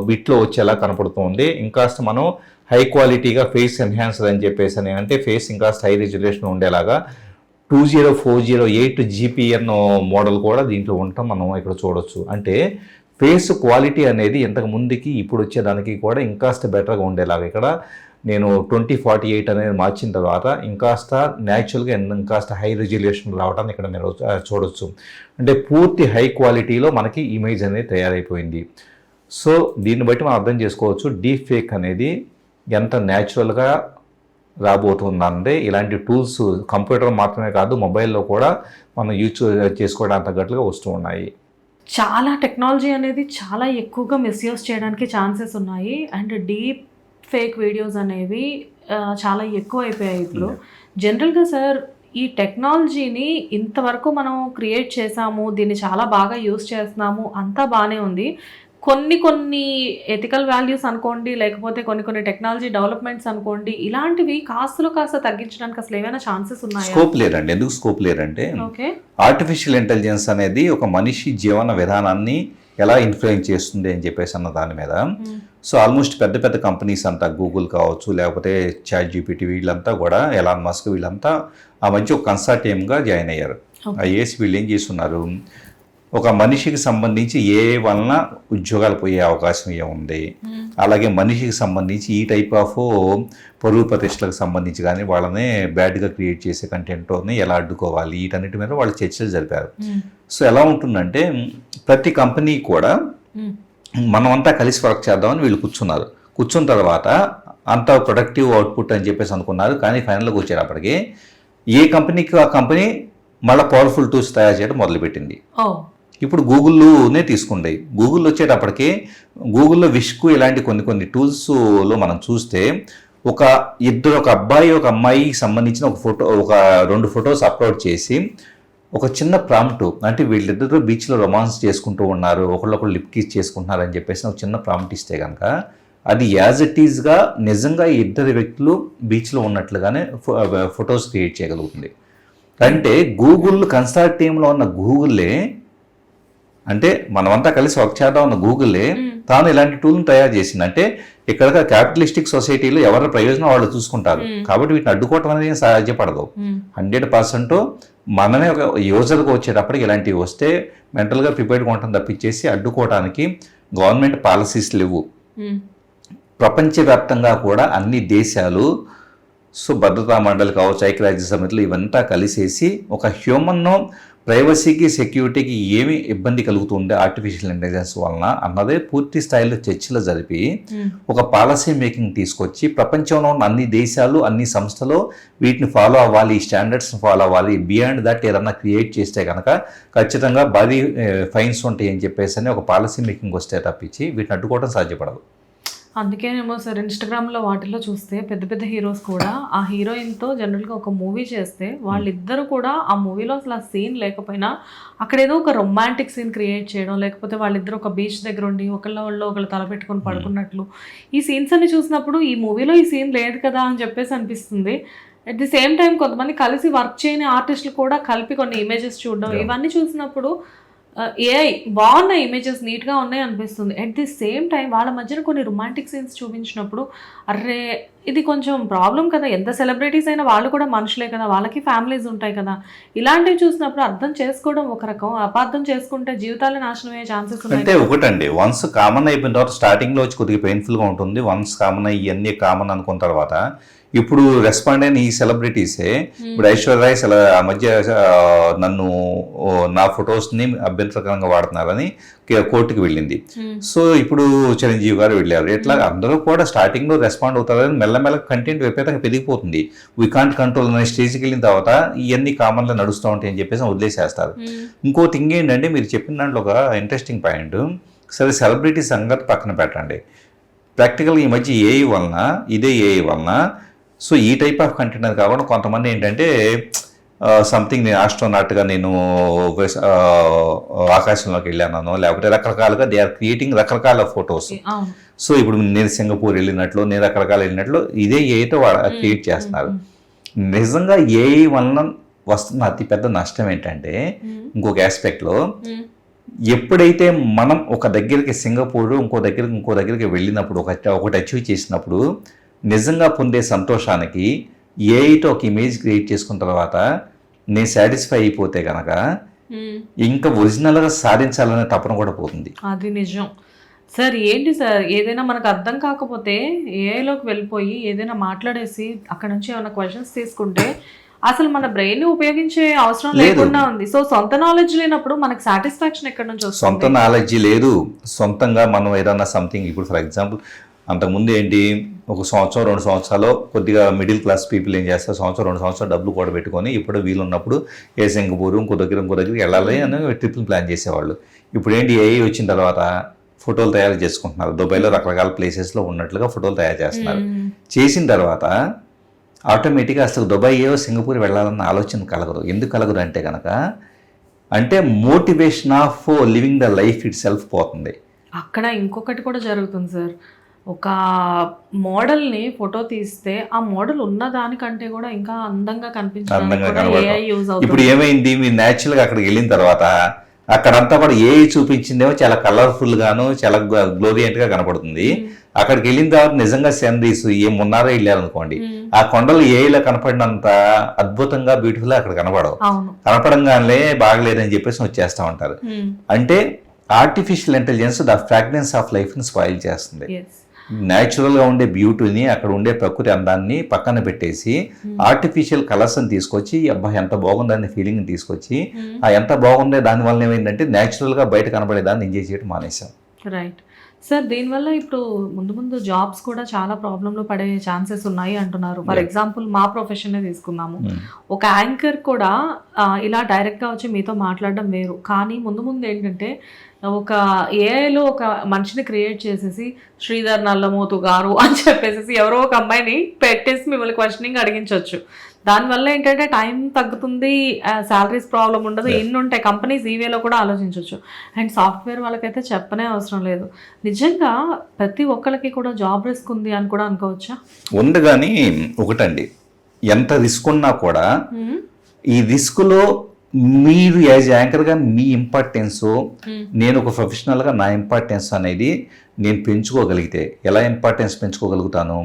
బిట్లో వచ్చేలా కనపడుతుంది. ఇంకాస్త మనం హై క్వాలిటీగా ఫేస్ ఎన్హాన్సర్ అని చెప్పేసి అంటే ఫేస్ ఇంకాస్త హై రెజల్యూషన్ ఉండేలాగా 2040 GPN మోడల్ కూడా దీంట్లో ఉండటం మనం ఇక్కడ చూడొచ్చు. అంటే ఫేస్ క్వాలిటీ అనేది ఇంతకు ముందుకి ఇప్పుడు వచ్చేదానికి కూడా ఇంకాస్త బెటర్గా ఉండేలాగా ఇక్కడ నేను 2048 అనేది మార్చిన తర్వాత ఇంకాస్త న్యాచురల్గా ఇంకాస్త హై రెజల్యూషన్ రావడానికి ఇక్కడ మీరు చూడొచ్చు. అంటే పూర్తి హై క్వాలిటీలో మనకి ఇమేజ్ అనేది తయారైపోయింది. సో దీన్ని బట్టి మనం అర్థం చేసుకోవచ్చు డీప్ ఫేక్ అనేది ఎంత న్యాచురల్గా రాబోతుందంటే ఇలాంటి టూల్స్ కంప్యూటర్ మాత్రమే కాదు మొబైల్లో కూడా మనం యూజ్ చేసుకోవడానికి తగ్గట్లుగా వస్తూ ఉన్నాయి. చాలా టెక్నాలజీ అనేది చాలా ఎక్కువగా మిస్యూజ్ చేయడానికి ఛాన్సెస్ ఉన్నాయి. అండ్ డీప్ ఫేక్ వీడియోస్ అనేవి చాలా ఎక్కువ అయిపోయాయి ఇప్పుడు. జనరల్గా సార్ ఈ టెక్నాలజీని ఇంతవరకు మనం క్రియేట్ చేసాము, దీన్ని చాలా బాగా యూజ్ చేస్తున్నాము, అంతా బాగానే ఉంది. కొన్ని ఎథికల్ వాల్యూస్ అనుకోండి, లేకపోతే కొన్ని టెక్నాలజీ డెవలప్మెంట్స్ అనుకోండి, ఇలాంటివి కాస్త తగ్గించడానికి అసలు ఏమైనా ఛాన్సెస్ ఉన్నాయా? స్కోప్ లేదండి. ఎందుకు స్కోప్ లేదంటే ఆర్టిఫిషియల్ ఇంటెలిజెన్స్ అనేది ఒక మనిషి జీవన విధానాన్ని ఎలా ఇన్ఫ్లుయెన్స్ చేస్తుంది అని చెప్పేసి అన్న దాని మీద. సో ఆల్మోస్ట్ పెద్ద కంపెనీస్ అంతా గూగుల్ కావచ్చు, లేకపోతే ChatGPT వీళ్ళంతా కూడా ఎలాన్ మస్క్ వీళ్ళంతా ఆ మంచి ఒక కన్సార్టియంగా జాయిన్ అయ్యారు. అయ్యేసి వీళ్ళు ఏం చేస్తున్నారు, ఒక మనిషికి సంబంధించి ఏ వలన ఉద్యోగాలు పోయే అవకాశం ఏముంది, అలాగే మనిషికి సంబంధించి ఈ టైప్ ఆఫ్ పరువు ప్రతిష్టలకు సంబంధించి కానీ వాళ్ళని బ్యాడ్గా క్రియేట్ చేసే కంటెంట్ని ఎలా అడ్డుకోవాలి, వీటన్నిటి మీద వాళ్ళు చర్చలు జరిపారు. సో ఎలా ఉంటుందంటే ప్రతి కంపెనీ కూడా మనమంతా కలిసి వర్క్ చేద్దామని వీళ్ళు కూర్చున్న తర్వాత అంత ప్రొడక్టివ్ అవుట్పుట్ అని చెప్పేసి అనుకున్నారు. కానీ ఫైనల్గా వచ్చేటప్పటికి ఏ కంపెనీకి ఆ కంపెనీ మళ్ళీ పవర్ఫుల్ టూల్స్ తయారు చేయడం మొదలుపెట్టింది. ఓ ఇప్పుడు గూగుల్లోనే తీసుకుంటాయి. గూగుల్ వచ్చేటప్పటికి గూగుల్లో విష్కు ఇలాంటి కొన్ని టూల్స్లో మనం చూస్తే ఒక అబ్బాయి ఒక అమ్మాయికి సంబంధించిన ఒక 2 ఫొటోస్ అప్లోడ్ చేసి ఒక చిన్న ప్రాంప్ట్, అంటే వీళ్ళిద్దరూ బీచ్లో రొమాన్స్ చేసుకుంటూ ఉన్నారు, ఒకళ్ళొకళ్ళు లిప్ కిస్ చేసుకుంటున్నారు అని చెప్పేసి ఒక చిన్న ప్రాంప్ట్ ఇస్తే కనుక అది యాజ్ ఇట్ ఈజ్గా నిజంగా ఈ ఇద్దరు వ్యక్తులు బీచ్లో ఉన్నట్లుగానే ఫొటోస్ క్రియేట్ చేయగలుగుతుంది. అంటే గూగుల్ కన్సార్టియంలో ఉన్న గూగుల్లే, అంటే మనమంతా కలిసి వర్క్ చేద్దాం ఉన్న గూగుల్లే తాను ఇలాంటి టూల్ని తయారు చేసింది. అంటే ఇక్కడ క్యాపిటలిస్టిక్ సొసైటీలో ఎవరి ప్రయోజనం వాళ్ళు చూసుకుంటారు, కాబట్టి వీటిని అడ్డుకోవటం అనేది సాధ్యపడదు. 100% మనమే ఒక యూజర్గా వచ్చేటప్పటికి ఇలాంటివి వస్తే మెంటల్గా ప్రిపేర్డ్గా ఉంటాం తప్పించేసి అడ్డుకోవడానికి గవర్నమెంట్ పాలసీస్ లేవు. ప్రపంచవ్యాప్తంగా కూడా అన్ని దేశాలు భద్రతా మండలి కావచ్చు, ఐక్యరాజ్య సమితిలో ఇవంతా కలిసేసి ఒక హ్యూమన్ ప్రైవసీకి సెక్యూరిటీకి ఏమి ఇబ్బంది కలుగుతుంది ఆర్టిఫిషియల్ ఇంటెలిజెన్స్ వలన అన్నదే పూర్తి స్థాయిలో చర్చలు జరిపి ఒక పాలసీ మేకింగ్ తీసుకొచ్చి ప్రపంచంలో ఉన్న అన్ని దేశాలు అన్ని సంస్థలు వీటిని ఫాలో అవ్వాలి, ఈ స్టాండర్డ్స్ ఫాలో అవ్వాలి. బియాండ్ దట్ ఏదన్నా క్రియేట్ చేస్తే కనుక ఖచ్చితంగా భారీ ఫైన్స్ ఉంటాయి అని చెప్పేసి ఒక పాలసీ మేకింగ్ వస్తే తప్పించి వీటిని అడ్డుకోవడం సాధ్యపడదు. అందుకేనేమో సార్ ఇన్స్టాగ్రామ్లో వాటిల్లో చూస్తే పెద్ద పెద్ద హీరోస్ కూడా ఆ హీరోయిన్తో జనరల్గా ఒక మూవీ చేస్తే వాళ్ళిద్దరు కూడా ఆ మూవీలో అసలు ఆ సీన్ లేకపోయినా అక్కడ ఏదో ఒక రొమాంటిక్ సీన్ క్రియేట్ చేయడం, లేకపోతే వాళ్ళిద్దరు ఒక బీచ్ దగ్గర ఉండి ఒకళ్ళు తలపెట్టుకొని పడుకున్నట్లు ఈ సీన్స్ అన్ని చూసినప్పుడు ఈ మూవీలో ఈ సీన్ లేదు కదా అని చెప్పేసి అనిపిస్తుంది. అట్ ది సేమ్ టైం కొంతమంది కలిసి వర్క్ చేయని ఆర్టిస్టులు కూడా కలిపి కొన్ని ఇమేజెస్ చూడడం, ఇవన్నీ చూసినప్పుడు ఏఐ బాగున్న ఇమేజెస్ నీట్గా ఉన్నాయి అనిపిస్తుంది. అట్ ది సేమ్ టైం వాళ్ళ మధ్యన కొన్ని రొమాంటిక్ సీన్స్ చూపించినప్పుడు అర్రే ఇది కొంచెం ప్రాబ్లం కదా, ఎంత సెలబ్రిటీస్ అయినా వాళ్ళు కూడా మనుషులే కదా, వాళ్ళకి ఫ్యామిలీస్ ఉంటాయి కదా, ఇలాంటివి చూసినప్పుడు అర్థం చేసుకోవడం ఒక రకం, అపార్థం చేసుకుంటే జీవితాలు నాశనం అయ్యే ఛాన్సెస్ ఉన్నాయి. అంటే ఒకటండి, వన్స్ కామన్ అయిపోయిన తర్వాత స్టార్టింగ్లో వచ్చి కొద్దిగా పెయిన్ఫుల్గా ఉంటుంది. వన్స్ కామన్ అయ్యి ఇవన్నీ కామన్ అనుకున్న తర్వాత ఇప్పుడు రెస్పాండ్ అయిన ఈ సెలబ్రిటీసే ఇప్పుడు ఐశ్వర్య ఆ మధ్య నన్ను నా ఫొటోస్ని అభ్యంతరకరంగా వాడుతున్నారని కోర్టుకి వెళ్ళింది. సో ఇప్పుడు చిరంజీవి గారు వెళ్ళారు. ఇట్లా అందరూ కూడా స్టార్టింగ్లో రెస్పాండ్ అవుతారని మెల్లమెల్ల కంటెంట్ విపరీతంగా పెరిగిపోతుంది. వీ కాంట్ కంట్రోల్ అనే స్టేజ్కి వెళ్ళిన తర్వాత ఇవన్నీ కామన్లో నడుస్తూ ఉంటాయి అని చెప్పేసి వదిలేసేస్తారు. ఇంకో థింగ్ ఏంటంటే మీరు చెప్పిన దాంట్లో ఒక ఇంట్రెస్టింగ్ పాయింట్, సరే సెలబ్రిటీ సంగతి పక్కన పెట్టండి, ప్రాక్టికల్గా ఈ మధ్య ఏఐ వలన సో ఈ టైప్ ఆఫ్ కంటెంట్ అది కాకుండా కొంతమంది ఏంటంటే సంథింగ్ నేను ఆస్ట్రోనాట్గా నేను ఆకాశంలోకి వెళ్ళాను, లేకపోతే రకరకాలుగా దే ఆర్ క్రియేటింగ్ రకరకాల ఫొటోస్. సో ఇప్పుడు నేను సింగపూర్ వెళ్ళినట్లు, నేను రకరకాలు వెళ్ళినట్లు ఇదే ఏఐతో క్రియేట్ చేస్తున్నారు. నిజంగా ఏఐ వలన వస్తున్న అతిపెద్ద నష్టం ఏంటంటే ఇంకొక ఆస్పెక్ట్లో, ఎప్పుడైతే మనం ఒక దగ్గరికి సింగపూర్ ఇంకో దగ్గరికి వెళ్ళినప్పుడు ఒకటి అచీవ్ చేసినప్పుడు నిజంగా పొందే సంతోషానికి ఏఐతో ఒక ఇమేజ్ క్రియేట్ చేసుకున్న తర్వాత నేను సాటిస్ఫై అయిపోతే కనుక ఇంకా ఒరిజినల్గా సాధించాలనే తపన కూడా పోతుంది. అది నిజం సార్. ఏంటి సార్, ఏదైనా మనకు అర్థం కాకపోతే ఏఐలోకి వెళ్ళిపోయి ఏదైనా మాట్లాడేసి అక్కడ నుంచి ఏమైనా క్వశ్చన్స్ తీసుకుంటే అసలు మన బ్రెయిన్ ఉపయోగించే అవసరం లేకుండా ఉంది. సో సొంత నాలెడ్జ్ లేనప్పుడు మనకు సాటిస్ఫాక్షన్ ఎక్కడ నుంచి వస్తుంది? సొంత నాలెడ్జ్ లేదు, సొంతంగా మనం ఏదన్నా సంథింగ్, ఇప్పుడు ఫర్ ఎగ్జాంపుల్ అంతకుముందు ఏంటి, 1 సంవత్సరం 2 సంవత్సరాలు కొద్దిగా మిడిల్ క్లాస్ పీపుల్ ఏం చేస్తారు, 1-2 సంవత్సరాలు డబ్బులు కూడా పెట్టుకొని ఇప్పుడు వీలు ఉన్నప్పుడు ఏ సింగపూర్ ఇంకో దగ్గరికి వెళ్ళాలి అని ట్రిప్లు ప్లాన్ చేసేవాళ్ళు. ఇప్పుడు ఏంటి, ఏఐ వచ్చిన తర్వాత ఫోటోలు తయారు చేసుకుంటున్నారు. దుబాయ్లో రకరకాల ప్లేసెస్లో ఉన్నట్లుగా ఫోటోలు తయారు చేస్తున్నారు. చేసిన తర్వాత ఆటోమేటిక్గా అసలు దుబాయ్ సింగపూర్ వెళ్ళాలన్న ఆలోచన కలగదు. ఎందుకు కలగదు అంటే కనుక, అంటే motivation of living the life it self పోతుంది. అక్కడ ఇంకొకటి కూడా జరుగుతుంది సార్, ఒక మోడల్ని ఫోటో తీస్తే ఆ మోడల్ ఉన్న దానికంటే కూడా ఇంకా అందంగా కనిపించడానికి ఇప్పుడు ఏమైంది, మీరు న్యాచురల్గా అక్కడికి వెళ్ళిన తర్వాత అక్కడంతా కూడా ఏఐ చూపించిందేమో చాలా కలర్ఫుల్ గాను చాలా గ్లోరియంట్ గా కనపడుతుంది. అక్కడికి వెళ్ళిన తర్వాత నిజంగా సీనరీస్ ఏమున్నారో వెళ్ళారనుకోండి, ఆ కొండలు ఏఐలో కనపడినంత అద్భుతంగా బ్యూటిఫుల్ గా అక్కడ కనపడవు. కనపడంగానే బాగలేదని చెప్పేసి వచ్చేస్తా ఉంటారు. అంటే artificial intelligence the fragrance of life ని స్పాయిల్ చేస్తుంది. న్యాచురల్గా ఉండే బ్యూటీని, అక్కడ ఉండే ప్రకృతి అందాన్ని పక్కన పెట్టేసి ఆర్టిఫిషియల్ కలర్స్ని తీసుకొచ్చి అబ్బాయి ఎంత బాగుందనే ఫీలింగ్ని తీసుకొచ్చి ఆ ఎంత బాగుందే దానివల్ల ఏమైందంటే న్యాచురల్గా బయట కనబడేదాన్ని ఎంజాయ్ చేయడం మానేసాం. రైట్. సార్ దీనివల్ల ఇప్పుడు ముందు ముందు జాబ్స్ కూడా చాలా ప్రాబ్లంలో పడే ఛాన్సెస్ ఉన్నాయి అంటున్నారు. ఫర్ ఎగ్జాంపుల్ మా ప్రొఫెషనే తీసుకున్నాము. ఒక యాంకర్ కూడా ఇలా డైరెక్ట్గా వచ్చి మీతో మాట్లాడడం వేరు, కానీ ముందు ముందు ఏంటంటే ఒక ఏఐలో ఒక మనిషిని క్రియేట్ చేసేసి శ్రీధర్ నల్లమోతు గారు అని చెప్పేసి ఎవరో ఒక అమ్మాయిని పెట్టేసి మిమ్మల్ని క్వశ్చనింగ్ అడిగించవచ్చు. దానివల్ల ఏంటంటే టైం తగ్గుతుంది, శాలరీస్ ప్రాబ్లం ఉండదు, ఎన్ని ఉంటాయి. కంపెనీస్ ఈ వేలో కూడా ఆలోచించవచ్చు. అండ్ సాఫ్ట్వేర్ వాళ్ళకైతే చెప్పనే అవసరం లేదు. నిజంగా ప్రతి ఒక్కరికి కూడా జాబ్ రిస్క్ ఉంది అని కూడా అనుకోవచ్చా? ఉంది, కానీ ఒకటండి, ఎంత రిస్క్ ఉన్నా కూడా ఈ రిస్క్లో మీరు యాజ్ యాంకర్గా మీ ఇంపార్టెన్స్, నేను ఒక ప్రొఫెషనల్గా నా ఇంపార్టెన్స్ అనేది నేను పెంచుకోగలిగితే, ఎలా ఇంపార్టెన్స్ పెంచుకోగలుగుతాను,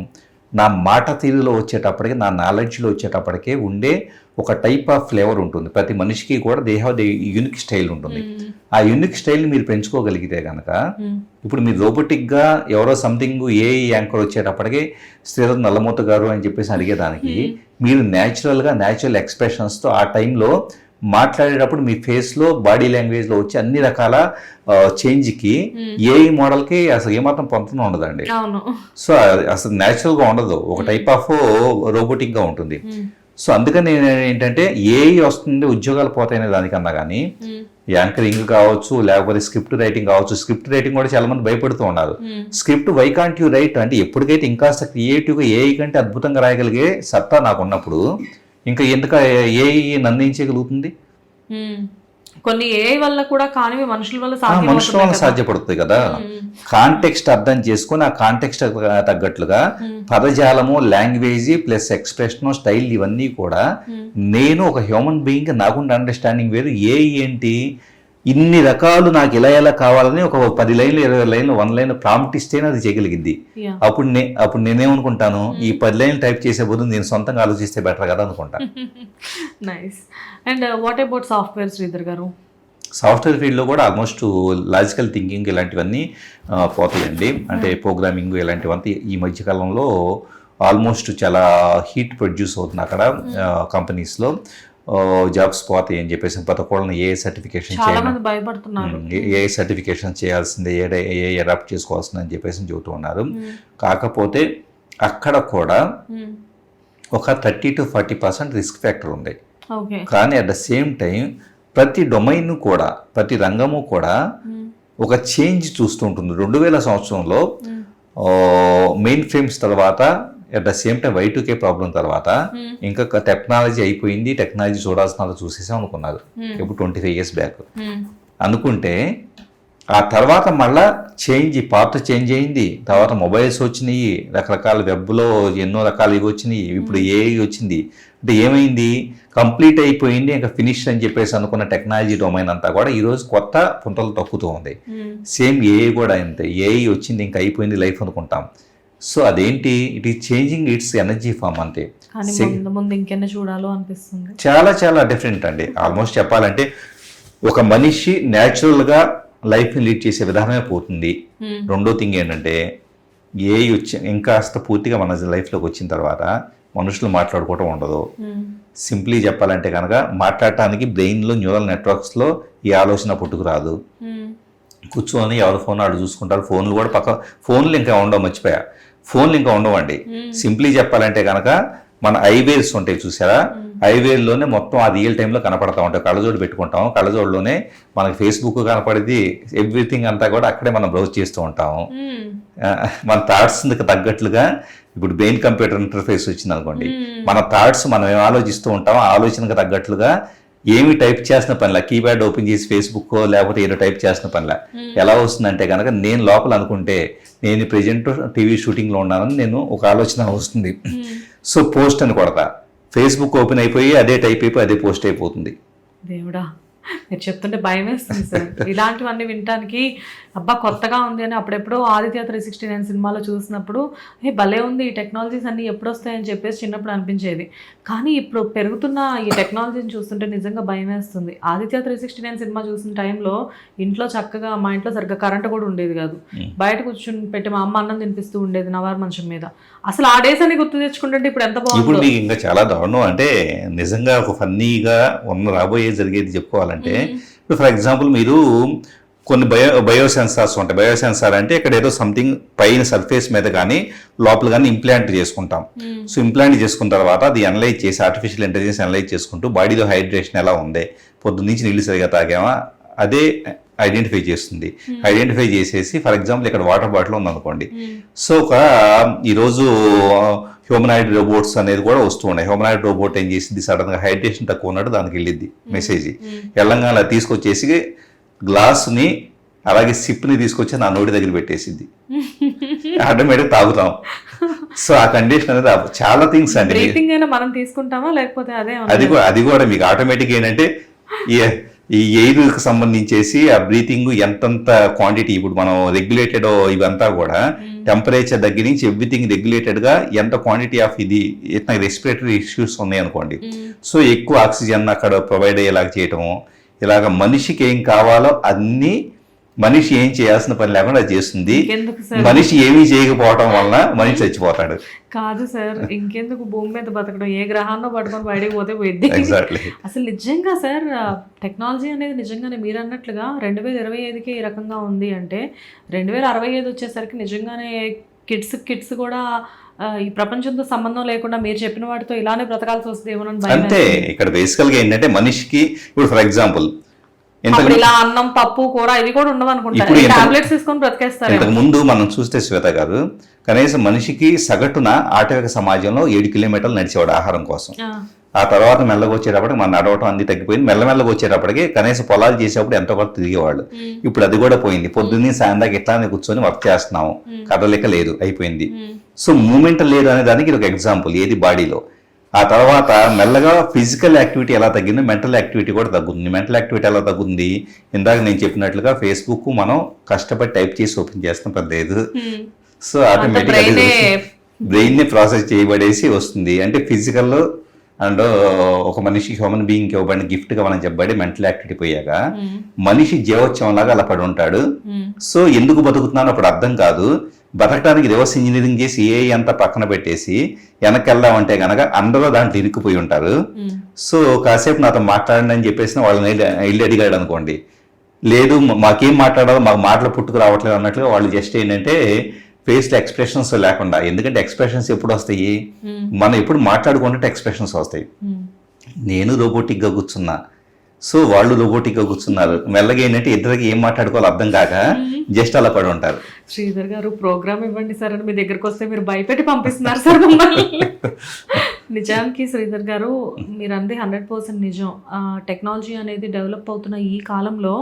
నా మాట తీరులో వచ్చేటప్పటికి, నా నాలెడ్జ్లో వచ్చేటప్పటికే ఉండే ఒక టైప్ ఆఫ్ ఫ్లేవర్ ఉంటుంది. ప్రతి మనిషికి కూడా they have the unique style ఉంటుంది. ఆ యూనిక్ స్టైల్ని మీరు పెంచుకోగలిగితే కనుక, ఇప్పుడు మీరు రోబోటిక్గా ఎవరో సంథింగ్ ఏ యాంకర్ వచ్చేటప్పటికి శ్రీధర్ నల్లమూత గారు అని చెప్పేసి అడిగేదానికి, మీరు న్యాచురల్ ఎక్స్ప్రెషన్స్తో ఆ టైంలో మాట్లాడేటప్పుడు మీ ఫేస్లో, బాడీ లాంగ్వేజ్లో వచ్చే అన్ని రకాల చేంజ్కి ఏఐ మోడల్కి అసలు ఏమాత్రం పొంతన ఉండదండి. సో అసలు న్యాచురల్గా ఉండదు, ఒక టైప్ ఆఫ్ రోబోటిక్గా ఉంటుంది. సో అందుకని ఏంటంటే ఏఐ వస్తుంది ఉద్యోగాలు పోతాయనే దానికన్నా కానీ యాంకరింగ్ కావచ్చు, లేకపోతే స్క్రిప్ట్ రైటింగ్ కావచ్చు. స్క్రిప్ట్ రైటింగ్ కూడా చాలా మంది భయపడుతూ ఉన్నారు. Script why can't you write అంటే, ఎప్పటికైతే ఇంకాస్త క్రియేటివ్గా ఏఐ కంటే అద్భుతంగా రాయగలిగే సత్తా నాకు ఉన్నప్పుడు ఇంకా ఎందుకు ఏఐ నన్ను ఏం చేయగలుగుతుంది? కొన్ని ఏఐ వల్ల కూడా కానీ మనుషుల వల్ల సాధ్యపడుతుంది కదా. కాంటెక్స్ట్ అర్థం చేసుకుని ఆ కాంటెక్స్ట్ తగ్గట్లుగా పదజాలము, లాంగ్వేజ్ ప్లస్ ఎక్స్ప్రెషన్, స్టైల్ ఇవన్నీ కూడా నేను ఒక హ్యూమన్ బీయింగ్ నాకుండే అండర్స్టాండింగ్ వేరు. ఏఐ ఏంటి, ఇన్ని రకాలు నాకు ఎలా కావాలని ఒక 10 లైన్లు 20 లైన్లు 1 లైన్ ప్రాంప్ట్ ఇస్తేనే అది చేయగలిగింది. అప్పుడు నేనేమనుకుంటాను, ఈ 10 లైన్లు టైప్ చేసే బదులు నేను సొంతంగా ఆలోచిస్తే బెటర్ కదా అనుకుంటా. Nice. And what about software Sridhar గారు? సాఫ్ట్వేర్ ఫీల్డ్లో కూడా ఆల్మోస్ట్ లాజికల్ థింకింగ్ ఇలాంటివన్నీ పోతాయండి. అంటే ప్రోగ్రామింగ్ ఇలాంటివన్నీ ఈ మధ్యకాలంలో ఆల్మోస్ట్ చాలా హీట్ ప్రొడ్యూస్ అవుతుంది అక్కడ కంపెనీస్లో. జాబ్స్ పోతాయి అని చెప్పేసి ప్రతి ఒక్కళ్ళని ఏ సర్టిఫికేషన్ చేయాలి, ఏ సర్టిఫికేషన్ చేయాల్సిందే, ఏ అడాప్ట్ చేసుకోవాల్సింది అని చెప్పేసి చెబుతూ ఉన్నారు. కాకపోతే అక్కడ కూడా ఒక 30 to 40% రిస్క్ ఫ్యాక్టర్ ఉంది. కానీ అట్ ద సేమ్ టైం ప్రతి డొమైన్ కూడా, ప్రతి రంగము కూడా ఒక చేంజ్ చూస్తూ ఉంటుంది. 2000 సంవత్సరంలో మెయిన్ ఫ్రేమ్స్ తర్వాత, at the same time Y2K problem తర్వాత ఇంకా టెక్నాలజీ అయిపోయింది, టెక్నాలజీ చూడాల్సిన చూసేసాం అనుకున్నారు. ఇప్పుడు 25 years బ్యాక్ అనుకుంటే, ఆ తర్వాత మళ్ళా పాత చేంజ్ అయింది. తర్వాత మొబైల్స్ వచ్చినాయి, రకరకాల వెబ్లో ఎన్నో రకాలు ఇవి వచ్చినాయి, ఇప్పుడు ఏఐ వచ్చింది. అంటే ఏమైంది, కంప్లీట్ అయిపోయింది, ఇంకా ఫినిష్ అని చెప్పేసి అనుకున్న టెక్నాలజీ డొమైన్ అంతా కూడా ఈరోజు కొత్త పుంతలు తొక్కుతూ ఉంది. సేమ్ ఏఐ కూడా అంతే, ఏఐ వచ్చింది ఇంకా అయిపోయింది లైఫ్ అనుకుంటాం. సో అదేంటి, it is changing it's energy form అంతే. చాలా చాలా డిఫరెంట్ అండి. ఆల్మోస్ట్ చెప్పాలంటే ఒక మనిషి న్యాచురల్గా లైఫ్ని లీడ్ చేసే విధానమే పోతుంది. రెండో థింగ్ ఏంటంటే, ఏఐ ఇంకాస్త పూర్తిగా మన లైఫ్లోకి వచ్చిన తర్వాత మనుషులు మాట్లాడుకోవటం ఉండదు. సింప్లీ చెప్పాలంటే కనుక మాట్లాడటానికి బ్రెయిన్లో న్యూరల్ నెట్వర్క్స్లో ఈ ఆలోచన పుట్టుకురాదు. కూర్చొని ఎవరు ఫోన్ ఆడు చూసుకుంటారు. ఫోన్లు కూడా ఫోన్లు ఇంకా ఉండవు, మర్చిపోయా, ఫోన్లు ఇంకా ఉండవండి. సింప్లీ చెప్పాలంటే కనుక మన ఐవేర్స్ ఉంటాయి చూసారా, ఐవేర్లోనే మొత్తం ఆ రియల్ టైంలో కనపడతా ఉంటాయి. కళ్ళజోడు పెట్టుకుంటాం, కళ్ళజోడులోనే మనకి ఫేస్బుక్ కనపడేది, ఎవ్రీథింగ్ అంతా కూడా అక్కడే మనం బ్రౌజ్ చేస్తూ ఉంటాము. మన థాట్స్ తగ్గట్లుగా ఇప్పుడు బ్రెయిన్ కంప్యూటర్ ఇంటర్ఫేస్ వచ్చింది అనుకోండి, మన థాట్స్ మనం ఏం ఆలోచిస్తూ ఉంటామో ఆ ఆలోచనకు తగ్గట్లుగా ఏమి టైప్ చేసిన పనిలా, కీప్యాడ్ ఓపెన్ చేసి ఫేస్బుక్ లేకపోతే ఏదో టైప్ చేసిన పనిలా ఎలా వస్తుందంటే కనుక, నేను లోపల అనుకుంటే నేను ప్రెజెంట్ టీవీ షూటింగ్లో ఉన్నానని నేను ఒక ఆలోచన వస్తుంది. సో పోస్ట్ అని కొడతా, ఫేస్బుక్ ఓపెన్ అయిపోయి అదే టైప్ అయిపోయి అదే పోస్ట్ అయిపోతుంది. దేవుడా, మీరు చెప్తుంటే భయం వేస్తుంది సార్. ఇలాంటివన్నీ వినటానికి అబ్బా కొత్తగా ఉంది అని అప్పుడెప్పుడో ఆదిత్య 369 సినిమాలో చూసినప్పుడు భలే ఉంది, ఈ టెక్నాలజీస్ అన్నీ ఎప్పుడు వస్తాయని చెప్పేసి చిన్నప్పుడు అనిపించేది. కానీ ఇప్పుడు పెరుగుతున్న ఈ టెక్నాలజీని చూస్తుంటే నిజంగా భయం వేస్తుంది. ఆదిత్య 369 సినిమా చూసిన టైంలో ఇంట్లో చక్కగా, మా ఇంట్లో సరిగ్గా కరెంట్ కూడా ఉండేది కాదు, బయట కూర్చుని పెట్టి మా అమ్మ అన్నం తినిపిస్తూ ఉండేది నవారు మంచం మీద. అసలు ఆ డేస్ అని గుర్తు తెచ్చుకుంటే ఇప్పుడు ఎంత బాగుంది. ఇంకా చాలా దారుణం. అంటే నిజంగా ఒక ఫన్నీగా రాబోయే జరిగేది చెప్పుకోవాలంటే, ఇప్పుడు ఫర్ ఎగ్జాంపుల్ మీరు కొన్ని బయోసెన్సార్స్ ఉంటాయి. బయోసెన్సార్ అంటే ఇక్కడ ఏదో సంథింగ్ పైన సర్ఫేస్ మీద కానీ లోపల కానీ ఇంప్లాంట్ చేసుకుంటాం. సో ఇంప్లాంట్ చేసుకున్న తర్వాత అది అనలైజ్ చేసి ఆర్టిఫిషియల్ ఇంటెలిజెన్స్ అనలైజ్ చేసుకుంటూ బాడీలో హైడ్రేషన్ ఎలా ఉంది, పొద్దున్న నుంచి నీళ్ళు సరిగా తాగామా అదే ఐడెంటిఫై చేస్తుంది. ఐడెంటిఫై చేసేసి ఫర్ ఎగ్జాంపుల్ ఇక్కడ వాటర్ బాటిల్ ఉందనుకోండి, సో ఈరోజు హ్యూమనాయిడ్ రోబోట్స్ అనేది కూడా వస్తూ ఉన్నాయి. హ్యూమనాయిడ్ రోబోట్ ఏం చేసింది, సడన్ గా హైడ్రేషన్ తక్కువ ఉన్నట్టు దానికి వెళ్ళిద్ది మెసేజ్, వెళ్ళంగా తీసుకొచ్చేసి గ్లాస్ని అలాగే సిప్ని తీసుకొచ్చి నా నోటి దగ్గర పెట్టేసింది, ఆటోమేటిక్ తాగుతాం. సో ఆ కండిషన్ అనేది చాలా థింగ్స్ అండి. మనం తీసుకుంటామా లేకపోతే అది కూడా మీకు ఆటోమేటిక్ ఏంటంటే ఈ ఎయిర్కి సంబంధించేసి ఆ బ్రీతింగ్ ఎంతంత క్వాంటిటీ, ఇప్పుడు మనం రెగ్యులేటెడ్ ఇవంతా కూడా టెంపరేచర్ దగ్గర నుంచి ఎవ్రీథింగ్ రెగ్యులేటెడ్ గా ఎంత క్వాంటిటీ ఆఫ్ ఇది రెస్పిరేటరీ ఇష్యూస్ ఉన్నాయి అనుకోండి, సో ఎక్కువ ఆక్సిజన్ అక్కడ ప్రొవైడ్ అయ్యేలాగా చేయటము, ఇలాగ మనిషికి ఏం కావాలో అన్ని మనిషి ఏం చేయాల్సిన పని లేకుండా చేస్తుంది. మనిషి ఏమీ చేయకపోవటం వలన మనిషి చచ్చిపోతాడు. కాదు సార్, ఇంకెందుకు భూమి మీద బతకడం, ఏ గ్రహాల్లో పట్టుకొని బయటకు పోతే పోయింది. అసలు నిజంగా సార్ టెక్నాలజీ అనేది నిజంగానే మీరు అన్నట్లుగా 2025కి ఈ రకంగా ఉంది అంటే 2065 వచ్చేసరికి నిజంగానే కిడ్స్ కూడా ఈ ప్రపంచంతో సంబంధం లేకుండా మీరు చెప్పిన వాటితో ఇలానే బ్రతకాల్సి వస్తుంది ఏమోనని భయం. అంటే ఇక్కడ బేసికల్ గా ఏంటంటే మనిషికి ఇప్పుడు ఫర్ ఎగ్జాంపుల్ ఇలా అన్నం పప్పు కూర ఇది కూడా ఉండదు అనుకుంటారు, టాబ్లెట్స్ తీసుకొని బ్రతికేస్తారు. ఇంతకు ముందు మనం చూస్తే శ్వేత గారు కనీసం మనిషికి సగటున ఆటవిక సమాజంలో 7 కిలోమీటర్లు నడిచేవాడు ఆహారం కోసం. ఆ తర్వాత మెల్లగా వచ్చేటప్పటికి మన నడవటం అన్ని తగ్గిపోయింది. మెల్లమెల్లగా వచ్చేటప్పటికి కనీసం పొలాలు చేసేటప్పుడు ఎంతో కొంత తిరిగేవాళ్ళు. ఇప్పుడు అది కూడా పోయింది. పొద్దున్నే సాయం దాకా ఇట్లానే కూర్చొని వర్క్ చేస్తున్నాము, కదలిక లేదు, అయిపోయింది. సో మూమెంట్ లేదు అనే దానికి ఇది ఒక ఎగ్జాంపుల్ ఏది బాడీలో. ఆ తర్వాత మెల్లగా ఫిజికల్ యాక్టివిటీ ఎలా తగ్గింది, మెంటల్ యాక్టివిటీ కూడా తగ్గుతుంది. మెంటల్ యాక్టివిటీ ఎలా తగ్గుతుంది, ఇందాక నేను చెప్పినట్లుగా ఫేస్బుక్ మనం కష్టపడి టైప్ చేసి ఓపెన్ చేస్తాం పెద్దలేదు, సో ఆటోమేటిక్గా బ్రెయిన్ ని ప్రాసెస్ చేయబడేసి వస్తుంది. అంటే ఫిజికల్ అండ్ ఒక మనిషి హ్యూమన్ బీయింగ్ ఇవ్వబడిన గిఫ్ట్ గా మనం చెప్పబడి మెంటల్ యాక్టివిటీ పోయాక మనిషి జీవోత్సవం లాగా అలా పడి ఉంటాడు. సో ఎందుకు బతుకుతున్నాను అప్పుడు అర్థం కాదు. బతకడానికి రివర్స్ ఇంజనీరింగ్ చేసి ఏ అంతా పక్కన పెట్టేసి వెనక్కి వెళ్దామంటే కనుక అందరూ దాంట్లో ఇరుక్కుపోయి ఉంటారు. సో కాసేపు నాతో మాట్లాడండి అని చెప్పేసి వాళ్ళని ఇల్లు అడిగాడు అనుకోండి, లేదు మాకేం మాట్లాడాలో మాకు మాటలు పుట్టుకు రావట్లేదు అన్నట్లుగా వాళ్ళు జస్ట్ ఏంటంటే ఫేస్లో ఎక్స్ప్రెషన్స్ లేకుండా, ఎందుకంటే ఎక్స్ప్రెషన్స్ ఎప్పుడు వస్తాయి, మనం ఎప్పుడు మాట్లాడుకుంటే ఎక్స్ప్రెషన్స్ వస్తాయి. నేను రోబోటిక్గా కూర్చున్నా, సో వాళ్ళు రోబోటిక్గా కూర్చున్నారు. మెల్లగా ఏంటంటే ఇద్దరికి ఏం మాట్లాడుకోవాలో అర్థం కాక జస్ట్ అలా పడి ఉంటారు. శ్రీధర్ గారు ప్రోగ్రామ్ ఇవ్వండి సార్ అని మీ దగ్గరకు వస్తే మీరు భయపెట్టి పంపిస్తున్నారు సార్ మమ్మల్ని. నిజానికి శ్రీధర్ గారు మీరు అంది 100% నిజం. టెక్నాలజీ అనేది డెవలప్ అవుతున్న ఈ కాలంలో